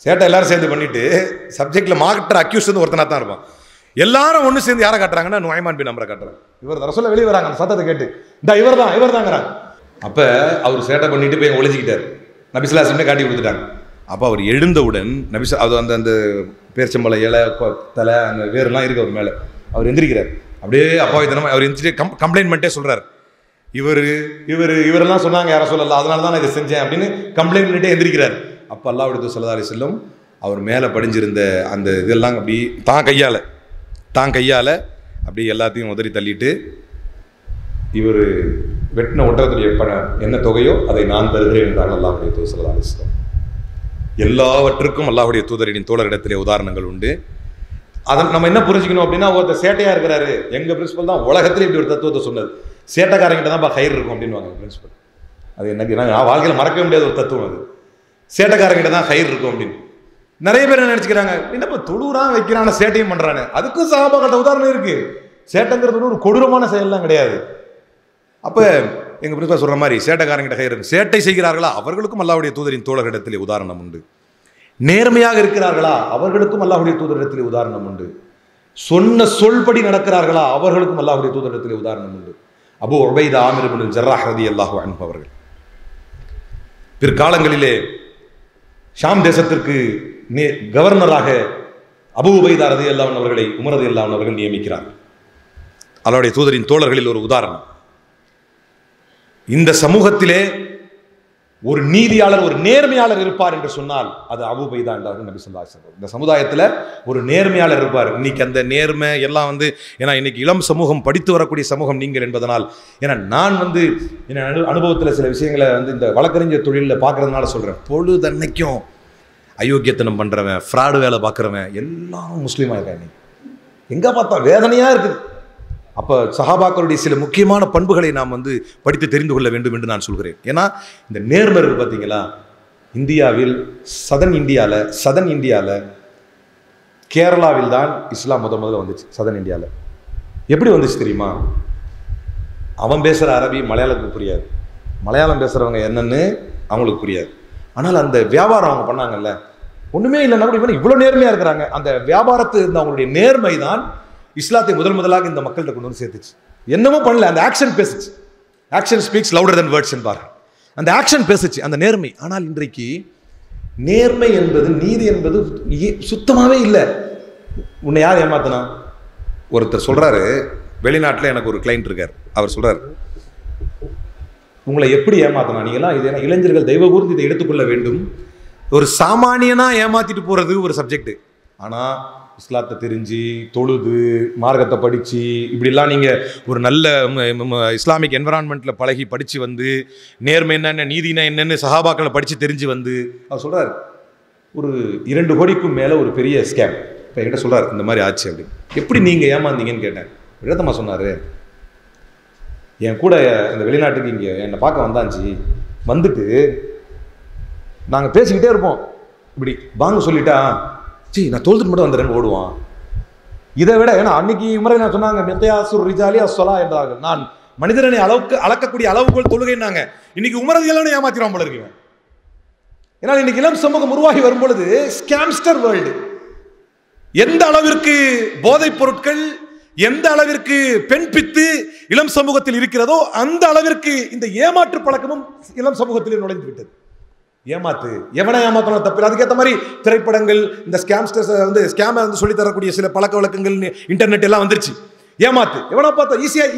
சேட்டை எல்லாரும் சேர்ந்து பண்ணிட்டு சப்ஜெக்டில் மார்க்கெட்டர் அக்யூஸ் வந்து ஒருத்தனாக தான் இருப்பான். எல்லாரும் ஒன்று சேர்ந்து யாரை காட்டுறாங்கன்னா நுஐமான் பின் அம்ரை காட்டுறாங்க. இவர் ரசூலுல்லாஹ் வெளியே வராங்க, அந்த சத்தத்தை கேட்டு இந்த இவர் தாங்கிறாங்க. அப்போ அவர் சேட்டை பண்ணிட்டு போய் ஒழிஞ்சிக்கிட்டார். நபி ஸல்லல்லாஹு அலைஹி வஸல்லம் காட்டி கொடுத்துட்டாங்க. அப்போ அவர் எழுந்தவுடன் அது அந்த பேர்ச்சம்பளை இலை தலை அந்த வேரெல்லாம் இருக்கு அவர் மேலே. அவர் எந்திரிக்கிறார், அப்படியே அப்பாவித்தனமாக அவர் எந்திரிச்சு கம்ப்ளைண்ட் பண்ணிட்டே சொல்கிறார், இவரெல்லாம் சொன்னாங்க யாரை சொல்லலாம், அதனால தான் நான் இதை செஞ்சேன் அப்படின்னு கம்ப்ளைண்ட் பண்ணிட்டே எந்திரிக்கிறார். அப்போ அல்லாஹ்வுடைய தூதர் ஸல்லல்லாஹு அலைஹி வஸல்லம் அவர் மேலே படிஞ்சிருந்த அந்த இதெல்லாம் அப்படி தான் கையால் அப்படி எல்லாத்தையும் உதறி தள்ளிட்டு இவர் வெட்டின ஒட்டகத்துடைய என்ன தொகையோ அதை நான் தருகிறேன் என்றார்கள் அல்லாஹ்வுடைய தூதர் ஸல்லல்லாஹு அலைஹி வஸல்லம். எல்லாவற்றுக்கும் அல்லாஹ்வுடைய தூதரின் தோழரிடத்திலே உதாரணங்கள் உண்டு. அதை நம்ம என்ன புரிஞ்சுக்கணும் அப்படின்னா, ஒருத்தர் சேட்டையா இருக்கிறாரு, எங்க பிரின்சிபல் தான் உலகத்திலே இப்படி ஒரு தத்துவத்தை சொன்னது, சேட்டைக்காரங்கிட்ட தான் கயிறு இருக்கும் அப்படின்வாங்க பிரின்சிபல். அது எனக்கு நான் வாழ்க்கையில் மறக்கவே முடியாத ஒரு தத்துவம். அது சேட்டைக்காரங்கிட்ட தான் கயிறு இருக்கும் அப்படின்னு நிறைய பேர் என்ன நினைச்சுக்கிறாங்க, என்னப்பா தொழுறான் வைக்கிறான சேட்டையும் பண்றானு. அதுக்கும் சஹாபாக்கிட்ட உதாரணம் இருக்கு. சேட்டைங்கிறது ஒரு கொடூரமான செயல்லாம் கிடையாது. அப்ப எங்க பிரின்சிபல் சொல்ற மாதிரி சேட்டைக்காரங்கிட்ட கயிறு, சேட்டை செய்கிறார்களா அவர்களுக்கும் அல்லாஹ்வுடைய தூதரின் தோழரிடத்திலே உதாரணம் உண்டு. நேர்மையாக இருக்கிறார்களா அவர்களுக்கும் அல்லாஹ்வுடைய தூதரிடத்திலே உதாரணம் உண்டு. சொன்ன சொல்படி நடக்கிறார்களா அவர்களுக்கும் அல்லாஹ்வுடைய தூதரிடத்திலே உதாரணம் உண்டு. அபூ உபைதா ஆமிர் இப்னு ஜர்ராஹ் ரலியல்லாஹு அன்ஹு அவர்கள் பிற்காலங்களிலே ஷாம் தேசத்திற்கு கவர்னராக அபூ உபைதா ரலியல்லாஹு அன்ஹு அவர்களை உமர் ரலியல்லாஹு அன்ஹு அவர்கள் நியமிக்கிறார். அல்லாஹ்வுடைய தூதரின் தோழர்களில் ஒரு உதாரணம். இந்த சமூகத்திலே ஒரு நீதியாளர், ஒரு நேர்மையாளர் இருப்பார் என்று சொன்னால் அது அபூ உபைதா என்றார்கள் நபி ஸல்லல்லாஹு அலைஹி வஸல்லம். இந்த சமுதாயத்தில் ஒரு நேர்மையாளர் இருப்பார். இன்னைக்கு அந்த நேர்மை எல்லாம் ஏன்னா இன்னைக்கு இளம் சமூகம், படித்து வரக்கூடிய சமூகம் நீங்கள் என்பதனால், ஏன்னா நான் என் அனுபவத்தில் சில விஷயங்களை இந்த வழக்கறிஞர் தொழிலில் பார்க்கறதுனால சொல்கிறேன். பொழுதன்னைக்கும் அயோக்கியத்தனம் பண்ணுறவன், ஃப்ராடு வேலை பார்க்குறவன் எல்லாரும் முஸ்லீமாக இருக்காங்க. எங்கே பார்த்தா வேதனையாக இருக்குது. அப்போ சஹாபாக்களுடைய சில முக்கியமான பண்புகளை நாம் படித்து தெரிந்து கொள்ள வேண்டும் என்று நான் சொல்கிறேன். ஏன்னா இந்த நேர்மை இருக்கு பார்த்தீங்களா, இந்தியாவில் சதன் இந்தியாவில் கேரளாவில் தான் இஸ்லாம் முதல்ல வந்துச்சு. சதன் இந்தியாவில் எப்படி வந்துச்சு தெரியுமா? அவன் பேசுகிற அரபி மலையாளத்துக்கு புரியாது, மலையாளம் பேசுகிறவங்க என்னன்னு அவங்களுக்கு புரியாது. ஆனால் அந்த வியாபாரம் அவங்க பண்ணாங்கல்ல, ஒன்றுமே இல்லைன்னா கூட இவ்வளோ நேர்மையாக இருக்கிறாங்க. அந்த வியாபாரத்து இருந்த அவங்களுடைய நேர்மை தான் இஸ்லாத்தை முதலாக இந்த மக்கள்கிட்ட கொண்டு சேர்த்துச்சு. என்னமோ பண்ணல, அந்த ஆக்ஷன் பேசுச்சு. Action speaks louder than words என்பார்கள். அந்த ஆக்ஷன் பேசுச்சு, அந்த நேர்மை. ஆனால் இன்றைக்கு நேர்மை என்பது, நீதி என்பது சுத்தமாகவே இல்லை. உன்னை யார் ஏமாத்தினா? ஒருத்தர் சொல்றாரு, வெளிநாட்டில் எனக்கு ஒரு கிளைண்ட் இருக்கார். அவர் சொல்றாரு, உங்களை எப்படி ஏமாத்தினா நீங்களாம், இது இளைஞர்கள் தயவு கூர்ந்து இதை எடுத்துக்கொள்ள வேண்டும். ஒரு சாமானியனா ஏமாத்திட்டு போறது ஒரு சப்ஜெக்ட். ஆனால் இஸ்லாத்தை தெரிஞ்சு, தொழுது, மார்க்கத்தை படித்து, இப்படிலாம் நீங்கள் ஒரு நல்ல இஸ்லாமிக் என்விரான்மெண்ட்டில் பழகி படித்து நேர்மை என்னென்ன, நீதினா என்னென்னு சஹாபாக்களை படித்து தெரிஞ்சு அவர் சொல்கிறார், ஒரு 2 கோடிக்கும் மேலே ஒரு பெரிய ஸ்கேம். இப்போ என்கிட்ட சொல்கிறார், இந்த மாதிரி ஆச்சு அப்படின்னு. எப்படி நீங்கள் ஏமாந்தீங்கன்னு கேட்டேன். விழத்தம்மா சொன்னார், என் கூட இந்த வெளிநாட்டுக்கு இங்கே என்னை பார்க்க வந்தாச்சு. வந்துட்டு நாங்கள் பேசிக்கிட்டே இருப்போம். இப்படி வாங்க சொல்லிட்டா, நான் தொழுதுட்டு மட்டும் வந்துடுறேன்னு ஓடுவான். இதை விட, ஏன்னா அன்னைக்கு முறை நான் சொன்னாங்க, மெத்தையாசுர் ரிஜாலி அஸ்ஸலா என்றார்கள். நான் மனிதனை அளக்கக்கூடிய அளவுகோல் தொழுகைன்னாங்க. இன்னைக்கு உமரதியெல்லாம் ஏமாத்திடுவான் போல இருக்கேன். ஏன்னா இன்னைக்கு இளம் சமூகம் உருவாகி வரும்பொழுது ஸ்கேம்ஸ்டர் வேர்ல்டு. எந்த அளவிற்கு போதைப் பொருட்கள், எந்த அளவிற்கு பெண் பித்து இளம் சமூகத்தில் இருக்கிறதோ அந்த அளவிற்கு இந்த ஏமாற்று பழக்கமும் இளம் சமூகத்தில் நுழைந்து விட்டது. ஏமாத்து, எவனை ஏமாத்தணும் தப்பில்லை. அதுக்கேற்ற மாதிரி திரைப்படங்கள், இந்த ஸ்கேம்ஸ்டர்ஸ் ஸ்கேமை சொல்லி தரக்கூடிய சில பழக்க வழக்கங்கள், இன்டர்நெட் எல்லாம் வந்துருச்சு. ஏமாத்து, எவனை பார்த்தா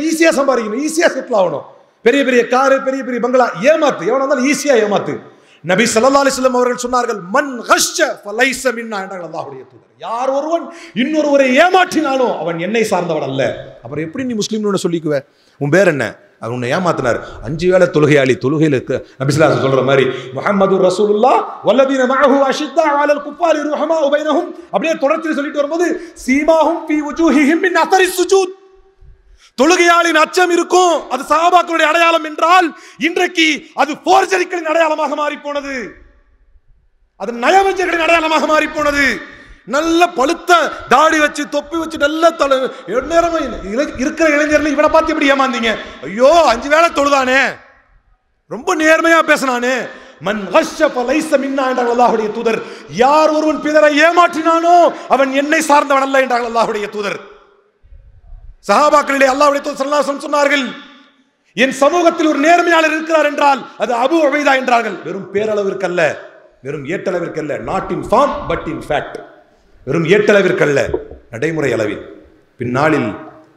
ஈஸியா சம்பாதிக்கணும், ஈஸியா செட்டில் ஆகணும், பெரிய பெரிய காரு, பெரிய பெரிய பங்களா. ஏமாத்து, எவனா இருந்தாலும் ஈஸியா ஏமாத்து. நபி ஸல்லல்லாஹு அலைஹி வஸல்லம் அவர்கள் சொன்னார்கள், மன் கஷ்ஷ ஃபலைஸ மின்னா என்றார்கள் அல்லாஹ்வுடைய தூதர். யார் ஒருவன் இன்னொருவரை ஏமாற்றினாலும் அவன் என்னை சார்ந்தவன் அல்ல. அப்புறம் எப்படி நீ முஸ்லீம்னு சொல்லிக்குவ? உன் பேர் என்ன? அது உன்னை ஏமாத்தினார். 5 வேளை தொழுகையாளி, தொழுகையில் நபி ஸல்லல்லாஹு அலைஹி வஸல்லம் சொல்ற மாதிரி முஹம்மதுர் ரசூலுல்லாஹ் வல்லதீன மஅஹு அஷித்தா அலல் குஃபாரி ருஹமாஉ பைனஹும், அப்படியே தொடர்ச்சியில் சொல்லிட்டு வரும்போது சீமாஹும் ஃபீ வுஜூஹிஹிம் மின் அஸரி ஸுஜூத். தொழுகையாளின் அச்சம் இருக்கும், அது சஹாபாக்களுடைய அடையாளம் என்றால் இன்றைக்கு அது போர்ஜரிகளின் அடையாளமாக மாறி போனது, அது நயவஞ்சகர்களின் அடையாளமாக மாறி போனது. நல்ல பழுத்த தாடி வச்சு, தொப்பி வச்சு, நல்ல நேரமா இருக்கிற இளைஞர்கள் இவனை பார்த்து எப்படி ஏமாந்தீங்க? ஐயோ 5 வேளை தொழுதானே, ரொம்ப நேர்மையா பேசினானே. மன் கஷ்ஷ ஃபலைஸ மின்னா என்றார்கள் அல்லாஹ்வுடைய தூதர். யார் ஒருவன் பிறரை ஏமாற்றினானோ அவன் என்னை சார்ந்தவன் அல்ல என்றார்கள் அல்லாஹ்வுடைய தூதர். சஹாபாக்களிலே அல்லாஹ்வுடைய தூதர் ஸல்லல்லாஹு அலைஹி வஸல்லம் சொன்னார்கள், என் சமூகத்தில் ஒரு நேர்மையாளர் இருக்கிறார் என்றால் அது அபூ உபைதா என்றார்கள். வெறும் பேரளவிற்கல்ல, வெறும் ஏட்டளவிற்கல்ல, not in form but in fact. வெறும் ஏட்டளவிற்கல்ல, நடைமுறை அளவில். பின்னாளில்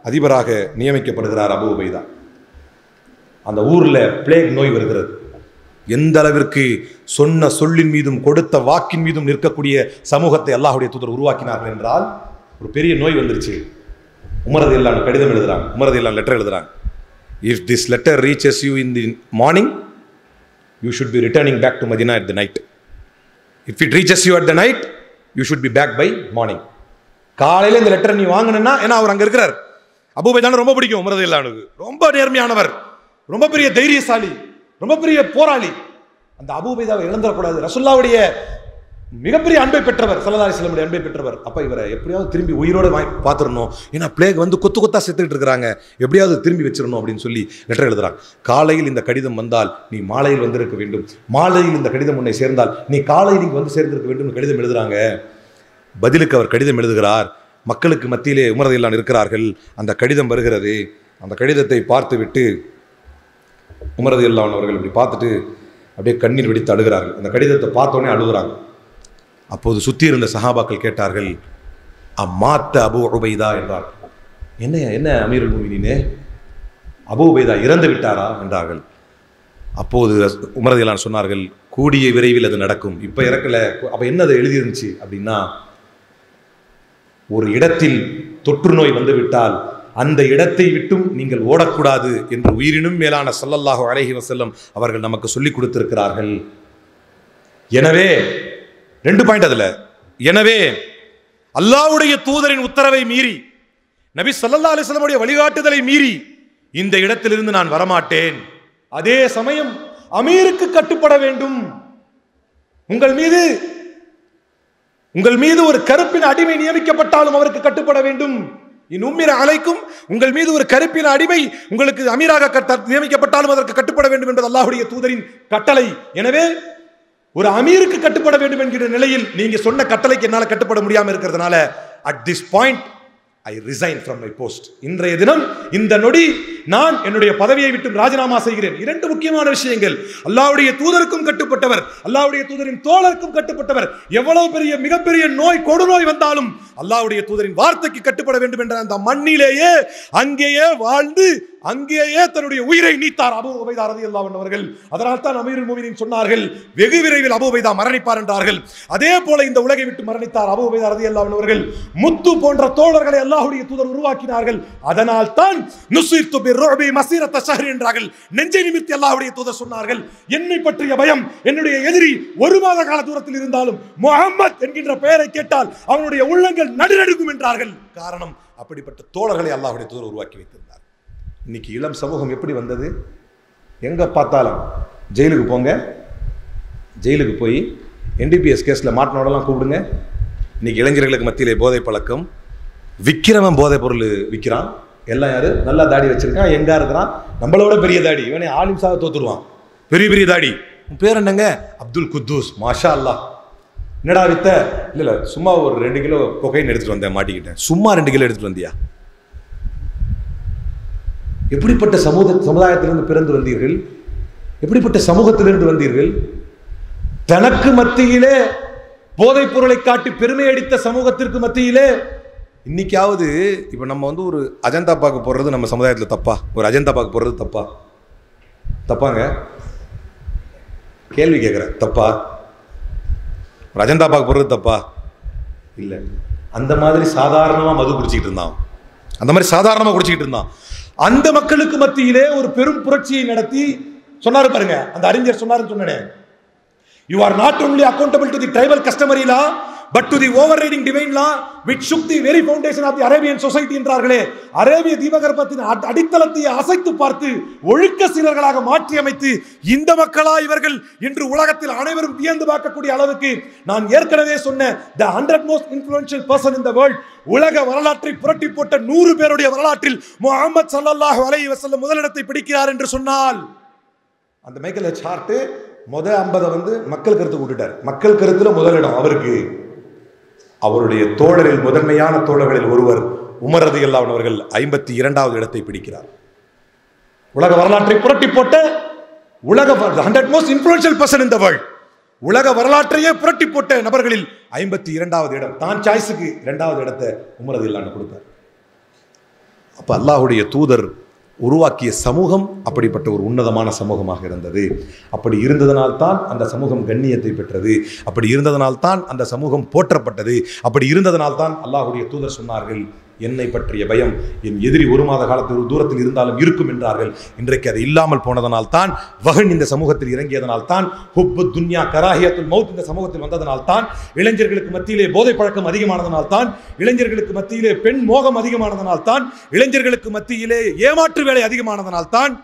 அதிபராக நியமிக்கப்படுகிறார் அபூ உபைதா. அந்த ஊர்ல பிளேக் நோய் வருகிறது. எந்த அளவிற்கு சொன்ன சொல்லின் மீதும் கொடுத்த வாக்கின் மீதும் நிற்கக்கூடிய சமூகத்தை அல்லாஹ்வுடைய தூதர் உருவாக்கினார்கள் என்றால், ஒரு பெரிய நோய் வந்துருச்சு. உமர் ரலியல்லாஹு அன்ஹு கடிதம் எழுதுறாங்க, உமர் ரலியல்லாஹு அன்ஹு லெட்டர் எழுதுறாங்க. If this letter reaches you in the morning you should be returning back to Medina at the night. If it reaches you at the night you should be back by morning. காலையில் இந்த letter நீ வாங்கணும்னா, ஏன்னா அவர் அங்கே இருக்கிறார். Abu உபைதான ரொம்ப பிடிக்கும் Umar ரலியல்லாஹு அன்ஹுக்கு. ரொம்ப நேர்மையானவர், ரொம்ப பெரிய தைரியசாலி, ரொம்ப பெரிய போராளி. அந்த அபூ உபைதாவை இழந்துடக்கூடாது. ரசூலுல்லாஹ்வுடைய மிகப்பெரிய அன்பை பெற்றவர், ஸல்லல்லாஹு அலைஹி வஸல்லம் அன்பை பெற்றவர். அப்ப இவரை எப்படியாவது திரும்பி உயிரோட பார்த்துடணும், ஏன்னா பிளேக் வந்து கொத்து கொத்தா செத்துக்கிட்டு இருக்கிறாங்க, எப்படியாவது திரும்பி வச்சிடணும் அப்படின்னு சொல்லி லெட்டர் எழுதுறாங்க. காலையில் இந்த கடிதம் வந்தால் நீ மாலையில் வந்திருக்க வேண்டும், மாலையில் இந்த கடிதம் உன்னை சேர்ந்தால் நீ காலையில் இங்கு வந்து சேர்ந்திருக்க வேண்டும் கடிதம் எழுதுறாங்க. பதிலுக்கு அவர் கடிதம் எழுதுகிறார். மக்களுக்கு மத்தியிலே உமர் ரலியல்லாஹு அன்ஹு இருக்கிறார்கள். அந்த கடிதம் வருகிறது. அந்த கடிதத்தை பார்த்து விட்டு உமர் ரலியல்லாஹு அன்ஹு அவர்கள் இப்படி பார்த்துட்டு அப்படியே கண்ணீர் வெடித்து அழுகிறார்கள். அந்த கடிதத்தை பார்த்தோன்னே அழுகிறாங்க. அப்போது சுற்றி இருந்த சஹாபாக்கள் கேட்டார்கள், அம்மாத்த அபூ உபைதா என்றார். என்ன அமீருல் முஃமினீனே, அபூ உபைதா இறந்து விட்டாரா என்றார்கள். அப்போது உமர் ரலியல்லாஹு அன்ஹு சொன்னார்கள், கூடிய விரைவில் அது நடக்கும், இப்போ இறக்கல. அப்போ என்ன அது எழுதியிருந்துச்சு அப்படின்னா, ஒரு இடத்தில் தொற்று நோய் வந்துவிட்டால் அந்த இடத்தை விட்டும் நீங்கள் ஓடக்கூடாது என்று உயிரினும் மேலான ஸல்லல்லாஹு அலைஹி வஸல்லம் அவர்கள் நமக்கு சொல்லிக் கொடுத்திருக்கிறார்கள். எனவே 2 பாயிண்ட் அதுல. எனவே அல்லாஹ்வுடைய தூதரின் உத்தரவை மீறி, நபி ஸல்லல்லாஹு அலைஹி வஸல்லம் உடைய வழிகாட்டுதலை மீறி இந்த இடத்திலிருந்து நான் வரமாட்டேன். அதே சமயம் அமீருக்கு கட்டுப்பட வேண்டும். உங்கள் மீது ஒரு கருப்பின் அடிமை நியமிக்கப்பட்டாலும் அவருக்கு கட்டுப்பட வேண்டும். உம்மிர அலைக்கும், உங்கள் மீது ஒரு கருப்பின் அடிமை உங்களுக்கு அமீராக நியமிக்கப்பட்டாலும் அதற்கு கட்டுப்பட வேண்டும் என்பது அல்லாஹ்வுடைய தூதரின் கட்டளை. எனவே ஒரு அமீருக்கு கட்டுப்பட வேண்டும் என்கிற நிலையில் நீங்க சொன்ன கட்டளைக்கு என்னால கட்டுப்பட முடியாம இருக்கிறதுனால at this point I resign from my post. இன்றைய தினம் இந்த நொடி நான் என்னுடைய பதவியை விட்டு ராஜினாமா செய்கிறேன். 2 முக்கியமான விஷயங்கள். அல்லாஹ்வுடைய தூதருக்கும் கட்டுப்பட்டவர், அல்லாஹ்வுடைய தூதரின் தோழருக்கும் கட்டுப்பட்டவர். எவ்வளவு பெரிய மிகப்பெரிய நோய், கொடுநோய் வந்தாலும் அல்லாஹ்வுடைய தூதரின் வார்த்தைக்கு கட்டுப்பட வேண்டும் என்ற அந்த மண்ணிலேயே அங்கேயே வாழ்ந்து அங்கேயே தன்னுடைய உயிரை நீத்தார் அபூ உபைதா ரலியல்லாஹு அன்ஹு அவர்கள். அதனால் தான் அமீருல் முஃமினீன் சொன்னார்கள், வெகு விரைவில் அபூ உபைதா மரணிப்பார் என்றார்கள். அதே போல இந்த உலகை விட்டு மரணித்தார் அபூ உபைதா ரலியல்லாஹு அன்ஹு அவர்கள். முத்து போன்ற தோழர்களை அல்லாஹ்வுடைய தூதர் உருவாக்கினார்கள். அதனால் தான் நுஸிர்து பிர்ருபி மஸீரத ஷஹர் என்றார்கள். நெஞ்சை நிமிர்த்தி அல்லாஹ்வுடைய தூதர் சொன்னார்கள், என்னை பற்றிய பயம் என்னுடைய எதிரி 1 மாத கால தூரத்தில் இருந்தாலும் முஹம்மத் என்கின்ற பெயரை கேட்டால் அவனுடைய உள்ளங்கள் நடுநடுங்கும் என்றார்கள். காரணம், அப்படிப்பட்ட தோழர்களை அல்லாஹ்வுடைய தூதர் உருவாக்கி வைத்திருந்தார். இன்னைக்கு இளம் சமூகம் எப்படி வந்தது? எங்க பார்த்தாலும் ஜெயிலுக்கு போங்க, ஜெயிலுக்கு போய் NDPS கேஸ்ல மாட்டினோடலாம் கூப்பிடுங்க. இன்னைக்கு இளைஞர்களுக்கு மத்தியிலே போதை பழக்கம், விற்கிறவன் போதை பொருள் விற்கிறான். எல்லாம் யாரு? நல்லா தாடி வச்சிருக்கான், எங்கா இருக்கிறான், நம்மளோட பெரிய தாடி, இவனே ஆலிம் சாக தோத்துருவான், பெரிய பெரிய தாடி. உன் பேர் என்னங்க? அப்துல் குத்தூஸ். மாஷா அல்லாஹ். என்னடா வித்த? இல்ல சும்மா ஒரு 2 கிலோ கொகைன் எடுத்துட்டு வந்தேன், மாட்டிக்கிட்டேன். சும்மா 2 கிலோ எடுத்துட்டு வந்தியா? எப்படிப்பட்ட சமுதாயத்திலிருந்து பிறந்து வந்தீர்கள்? எப்படிப்பட்ட சமூகத்திலிருந்து வந்தீர்கள்? தனக்கு மத்தியிலே போதைப் பொருளை காட்டி பெருமை அடித்த சமூகத்திற்கு மத்தியிலே இன்னைக்காவது இப்ப நம்ம வந்து ஒரு அஜந்தா பார்க்க போடுறது நம்ம சமுதாயத்தில் தப்பா? ஒரு அஜந்தா பார்க்க போடுறது தப்பா? தப்பாங்க? கேள்வி கேட்கிறேன், தப்பா? ஒரு அஜந்தா பார்க்க போடுறது தப்பா? இல்லை. அந்த மாதிரி சாதாரணமா மது குடிச்சிக்கிட்டு இருந்தான், அந்த மாதிரி சாதாரணமா குடிச்சிக்கிட்டு இருந்தான். அந்த மக்களுக்கு மத்தியிலே ஒரு பெரும் புரட்சியை நடத்தி சொன்னாரு பாருங்க, அந்த அறிஞர் சொன்னாருன்னு சொன்னேன், you are not only accountable to the tribal customary law but to the overriding divine law which shook the very foundation of the Arabian society என்றார்களே. அரேபிய தீபகற்பத்தின் அடித்தளத்தை அசைத்து பார்த்து ஒழுக்க சீரர்களாக மாற்றி அமைத்து இந்த மக்களா இவர்கள் என்று உலகத்தில் அனைவரும் வியந்து பார்க்கக்கூடிய அளவுக்கு நான் ஏற்கனவே சொன்ன the 100 most influential person in the world, உலக வரலாற்றை புரட்டி போட்ட 100 பேருடைய வரலாற்றில் முஹம்மது ஸல்லல்லாஹு அலைஹி வஸல்லம் முதலிடத்தை பிடிக்கிறார் என்று சொன்னால், அந்த மைக்கேல் ஹெச் ஹார்ட் முதல் 50 வந்து மக்கள் கருத்து விட்டுட்டார். மக்கள் கருத்துல முதலிடம் அவருக்கு. அவருடைய தோழரில் முதன்மையான தோழர்களில் ஒருவர் உமர் ரலியல்லாஹு அன்ஹு அவர்கள் 52வது இடத்தை பிடிக்கிறார். உலக வரலாற்றை புரட்டி போட்ட உலக 100 most influential person in the world, உலக வரலாற்றையே புரட்டி போட்ட நபர்களில் 52வது இடம். தான் சாய்ஸுக்கு 2வது இடத்தை உமர் ரலியல்லாஹு அன்ஹு கொடுத்தார். அப்ப அல்லாஹ்வுடைய தூதர் உருவாக்கிய சமூகம் அப்படிப்பட்ட ஒரு உன்னதமான சமூகமாக இருந்தது. அப்படி இருந்ததனால்தான் அந்த சமூகம் கண்ணியத்தை பெற்றது. அப்படி இருந்ததனால்தான் அந்த சமூகம் போற்றப்பட்டது. அப்படி இருந்ததனால்தான் அல்லாஹ்வுடைய தூதர் சொன்னார்கள், என்னை பற்றிய பயம் என் எதிரி ஒரு மாத காலத்தில் தூரத்தில் இருந்தாலும் இருக்கும் என்றார்கள். இன்றைக்கு அது இல்லாமல் போனதனால் தான், வகன் இந்த சமூகத்தில் இறங்கியதனால் தான், ஹுப்பு துன்யா கராஹியத்துல் மௌத் இந்த சமூகத்தில் வந்ததனால் தான், இளைஞர்களுக்கு மத்தியிலே போதை பழக்கம் அதிகமானதனால் தான், இளைஞர்களுக்கு மத்தியிலே பெண் மோகம் அதிகமானதனால் தான், இளைஞர்களுக்கு மத்தியிலே ஏமாற்று வேலை அதிகமானதனால் தான்.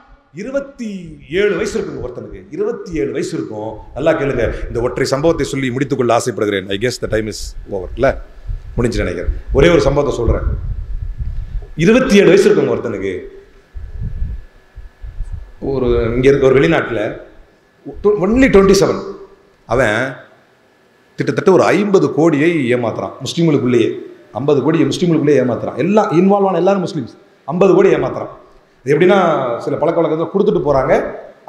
27 வயசு இருக்கும் ஒருத்தனுக்கு, 27 வயசு இருக்கும். நல்லா கேளுங்க, இந்த ஒற்றை சம்பவத்தை சொல்லி முடித்துக்கொள்ள ஆசைப்படுகிறேன். I guess the time is over. இல்லை, முடிஞ்சு நினைக்கிறேன். ஒரே ஒரு சம்பவத்தை சொல்றேன். 27 வயசு இருக்கும் ஒருத்தனுக்கு. ஒரு இங்க இருக்க ஒரு வெளிநாட்டில் ஒன்லி 27. அவன் கிட்டத்தட்ட ஒரு 50 கோடியை ஏமாத்துறான் முஸ்லீம்களுக்குள்ளேயே. 50 கோடியை முஸ்லீம்களுக்குள்ளேயே ஏமாத்துறான். எல்லாம் இன்வால்வ் ஆன எல்லாரும் முஸ்லீம்ஸ். 50 கோடி ஏமாத்துறான். எப்படின்னா சில பழக்க வழக்கத்தை கொடுத்துட்டு போறாங்க,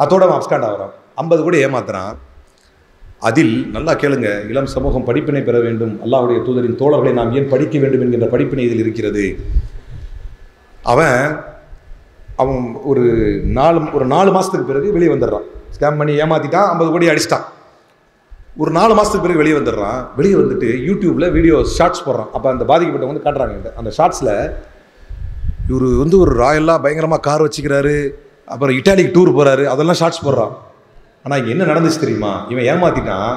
அதோட அவன் அப்ஸ்காண்ட் ஆகிறான். 50 கோடி ஏமாத்துறான். அதில் நல்லா கேளுங்க, இளம் சமூகம் படிப்பினை பெற வேண்டும். அல்லாஹ்வுடைய தூதரின் தோழர்களை நாம் ஏன் படிக்க வேண்டும் என்கின்ற படிப்பினை இதில் இருக்கிறது. அவன் ஒரு 4 மாசத்துக்கு பிறகு வெளியே வந்துடுறான். ஸ்கேம் பண்ணி ஏமாத்திட்டான், 50 கோடி அடிச்சிட்டான். ஒரு 4 மாசத்துக்கு பிறகு வெளியே வந்துடுறான். வெளியே வந்துட்டு யூடியூப்ல வீடியோ ஷார்ட்ஸ் போடுறான். அப்போ அந்த பாதிக்கப்பட்டவங்க வந்து காட்டுறாங்க. அந்த ஷார்ட்ஸ்ல இவர் வந்து ஒரு ராயலாக பயங்கரமாக கார் வச்சுக்கிறாரு, அப்புறம் இட்டாலிக்கு டூர் போகிறாரு, அதெல்லாம் ஷார்ட்ஸ் போடுறான். ஆனால் இங்கே என்ன நடந்துச்சு தெரியுமா? இவன் ஏமாத்திட்டான்.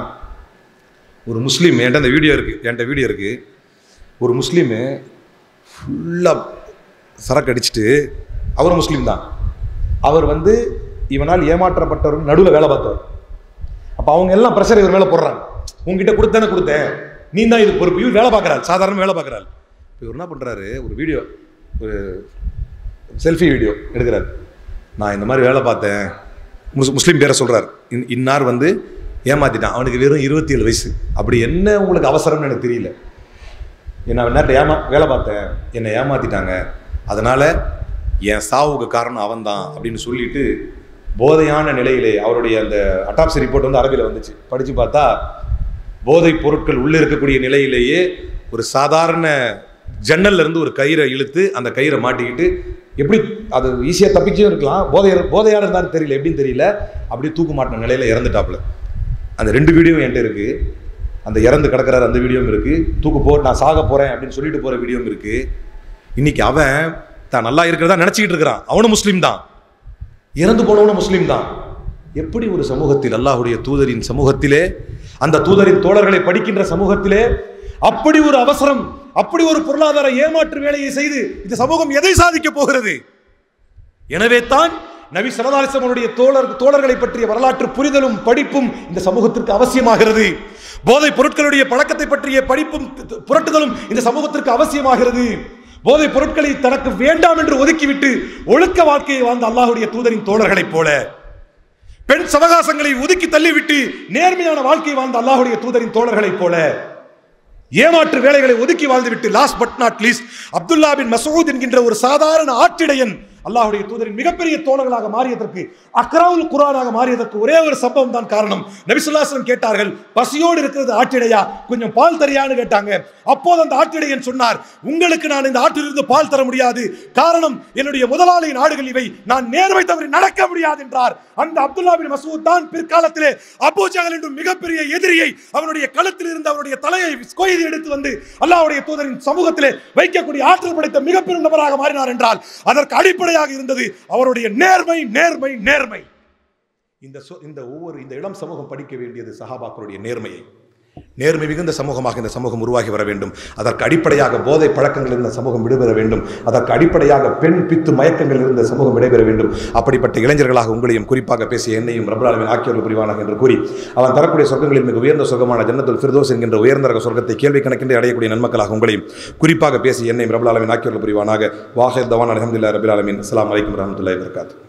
ஒரு முஸ்லீம், என்கிட்ட அந்த வீடியோ இருக்குது, ஒரு முஸ்லீமு ஃபுல்லாக சரக்கு அடிச்சுட்டு, அவரும் முஸ்லீம் தான், அவர் வந்து இவனால் ஏமாற்றப்பட்டவர் நடுவில் வேலை பார்த்தவர். அப்போ அவங்க எல்லாம் ப்ரெஷர் இவர் மேலே போடுறாங்க. உங்ககிட்ட கொடுத்தேன், நீ தான் இது பொறுப்பு. இவர் வேலை பார்க்குறாரு, சாதாரண வேலை பார்க்குறாரு. இவர் என்ன பண்ணுறாரு, ஒரு செல்ஃபி வீடியோ எடுக்கிறார். நான் இந்த மாதிரி வேலை பார்த்தேன், முஸ்லீம் பேரை சொல்கிறார். இன்னார் வந்து ஏமாத்திட்டான், அவனுக்கு வெறும் 27 வயசு. அப்படி என்ன உங்களுக்கு அவசரம்னு எனக்கு தெரியல. நான் நேரத்தை வேலை பார்த்தேன், என்னை ஏமாத்திட்டாங்க, அதனால் என் சாவுக்கு காரணம் அவன் தான் அப்படின்னு சொல்லிட்டு, போதையான நிலையிலே அவருடைய அந்த அட்டாப்சி ரிப்போர்ட் வந்து அரபியில் வந்துச்சு. படித்து பார்த்தா போதைப் பொருட்கள் உள்ளே இருக்கக்கூடிய நிலையிலேயே ஒரு சாதாரண ஜன்னல்ல இருந்து ஒரு கயிறை இழுத்து அந்த கயிறை மாட்டிக்கிட்டு, எப்படி அது ஈஸியாக தப்பிச்சும் இருக்கலாம், போதையாக இருந்தாலும் தெரியல, எப்படின்னு தெரியல, அப்படியே தூக்கு மாட்டின நிலையில் இறந்துட்டாப்புல. அந்த 2 வீடியோவும் என்கிட்ட இருக்குது. அந்த இறந்து கிடக்கிறார் அந்த வீடியோவும் இருக்குது. தூக்கு போட்டு நான் சாக போகிறேன் அப்படின்னு சொல்லிட்டு போகிற வீடியோவும் இருக்குது. இன்னைக்கு அவன் தான் நல்லா இருக்கிறதா நினச்சிக்கிட்டு இருக்கிறான். அவனும் முஸ்லீம் தான், இறந்து போனவனும் முஸ்லீம் தான். எப்படி ஒரு சமூகத்தில், அல்லாஹ்வுடைய தூதரின் சமூகத்திலே, அந்த தூதரின் தோழர்களை படிக்கின்ற சமூகத்திலே அப்படி ஒரு அவசரம், அப்படி ஒரு பொருளாதார ஏமாற்று வேலையை செய்து இந்த சமூகம் எதை சாதிக்க போகிறது? எனவே தான் நபி ஸல்லல்லாஹு அலைஹி வஸல்லம் தோழர்களை பற்றிய வரலாற்று புரிதலும் படிப்பும் இந்த சமூகத்திற்கு அவசியமாகிறது. போதைப் பொருட்களுடைய பழக்கத்தை பற்றிய படிப்பும் புரட்டுதலும் இந்த சமூகத்திற்கு அவசியமாகிறது. போதைப் பொருட்களை தனக்கு வேண்டாம் என்று ஒதுக்கிவிட்டு ஒழுக்க வாழ்க்கையை வாழ்ந்த அல்லாஹ்வுடைய தூதரின் தோழர்களைப் போல, பெண் சவகாசங்களை ஒதுக்கி தள்ளிவிட்டு நேர்மையான வாழ்க்கை வாழ்ந்த அல்லாஹ்வுடைய தூதரின் தோழர்களைப் போல, ஏமாற்று வேலைகளை ஒதுக்கி வாழ்ந்துவிட்டு, last but not least, Abdullah bin Masud என்கின்ற ஒரு சாதாரண ஆட்டிடையன் அல்லாஹ்வுடைய தூதரின் மிகப்பெரிய தோழர்களாக மாறியதற்கு, அக்ராவுல் குர்ஆனாக மாறியதற்கு ஒரே ஒரு சம்பவம் தான் காரணம். நபி ஸல்லல்லாஹு அலைஹி வஸல்லம் கேட்டார்கள், பசியோடு இருக்கிறது ஆட்டிடையா, கொஞ்சம் பால் தரியான்னு கேட்டாங்க. அப்போது அந்த ஆட்டிடையன் சொன்னார், உங்களுக்கு நான் இந்த ஆட்டிலிருந்து பால் தர முடியாது, காரணம் என்னுடைய முதலாளியின் ஆடுகள் இவை, நான் நேர்மை தவறி நடக்க முடியாது என்றார். அந்த அப்துல்லா பின் மஸ்ஊத் தான் பிற்காலத்திலே அபூ ஜஹல் என்ற மிகப்பெரிய எதிரியை, அவனுடைய கழுத்தில் இருந்து அவருடைய தலையை கொய்து எடுத்து வந்து அல்லாஹ்வுடைய தூதரின் சமூகத்திலே வைக்கக்கூடிய ஆற்றல் படைத்த மிகப்பெரும் நபராக மாறினார் என்றால் அதற்கு அடிப்படையாக இருந்தது அவருடைய நேர்மை, நேர்மை, நேர்மை. இந்த இளம் சமூகம் படிக்க வேண்டியது சஹாபாக்களுடைய நேர்மையை. நேர்மை மிகுந்த சமூகமாக இந்த சமூகம் உருவாகி வர வேண்டும். அதற்கு அடிப்படையாக போதை பழக்கங்கள் இருந்த சமூகம் விடுபெற வேண்டும். அதற்கு அடிப்படையாக பெண் பித்து மயக்கங்கள் இருந்த சமூகம் விடைபெற வேண்டும். அப்படிப்பட்ட இளைஞர்களாக உங்களையும் குறிப்பாக பேசிய என்னையும் ரப்பல் ஆலமீன் ஆக்கியவர்கள் புரிவானாக என்று கூறி, அவன் தரக்கூடிய சொர்க்கங்களில் மிக உயர்ந்த சொர்க்கமான ஜன்னத்துல் ஃபிர்தௌஸ் என்கின்ற உயர்ந்த சொர்க்கத்தை கேள்வி கணக்கின்றி அடையக்கூடிய நன்மக்களாக உங்களையும் குறிப்பாக பேசிய என்னையும் ரப்பல் ஆலமீன் ஆக்கியவர்கள் புரிவானாக. வாஹிர் தவான் அல்ஹம்துலில்லாஹி ரப்பில் ஆலமீன். அஸ்ஸலாமு அலைக்கும் வரஹ்மத்துல்லாஹி வபரகாத்துஹு.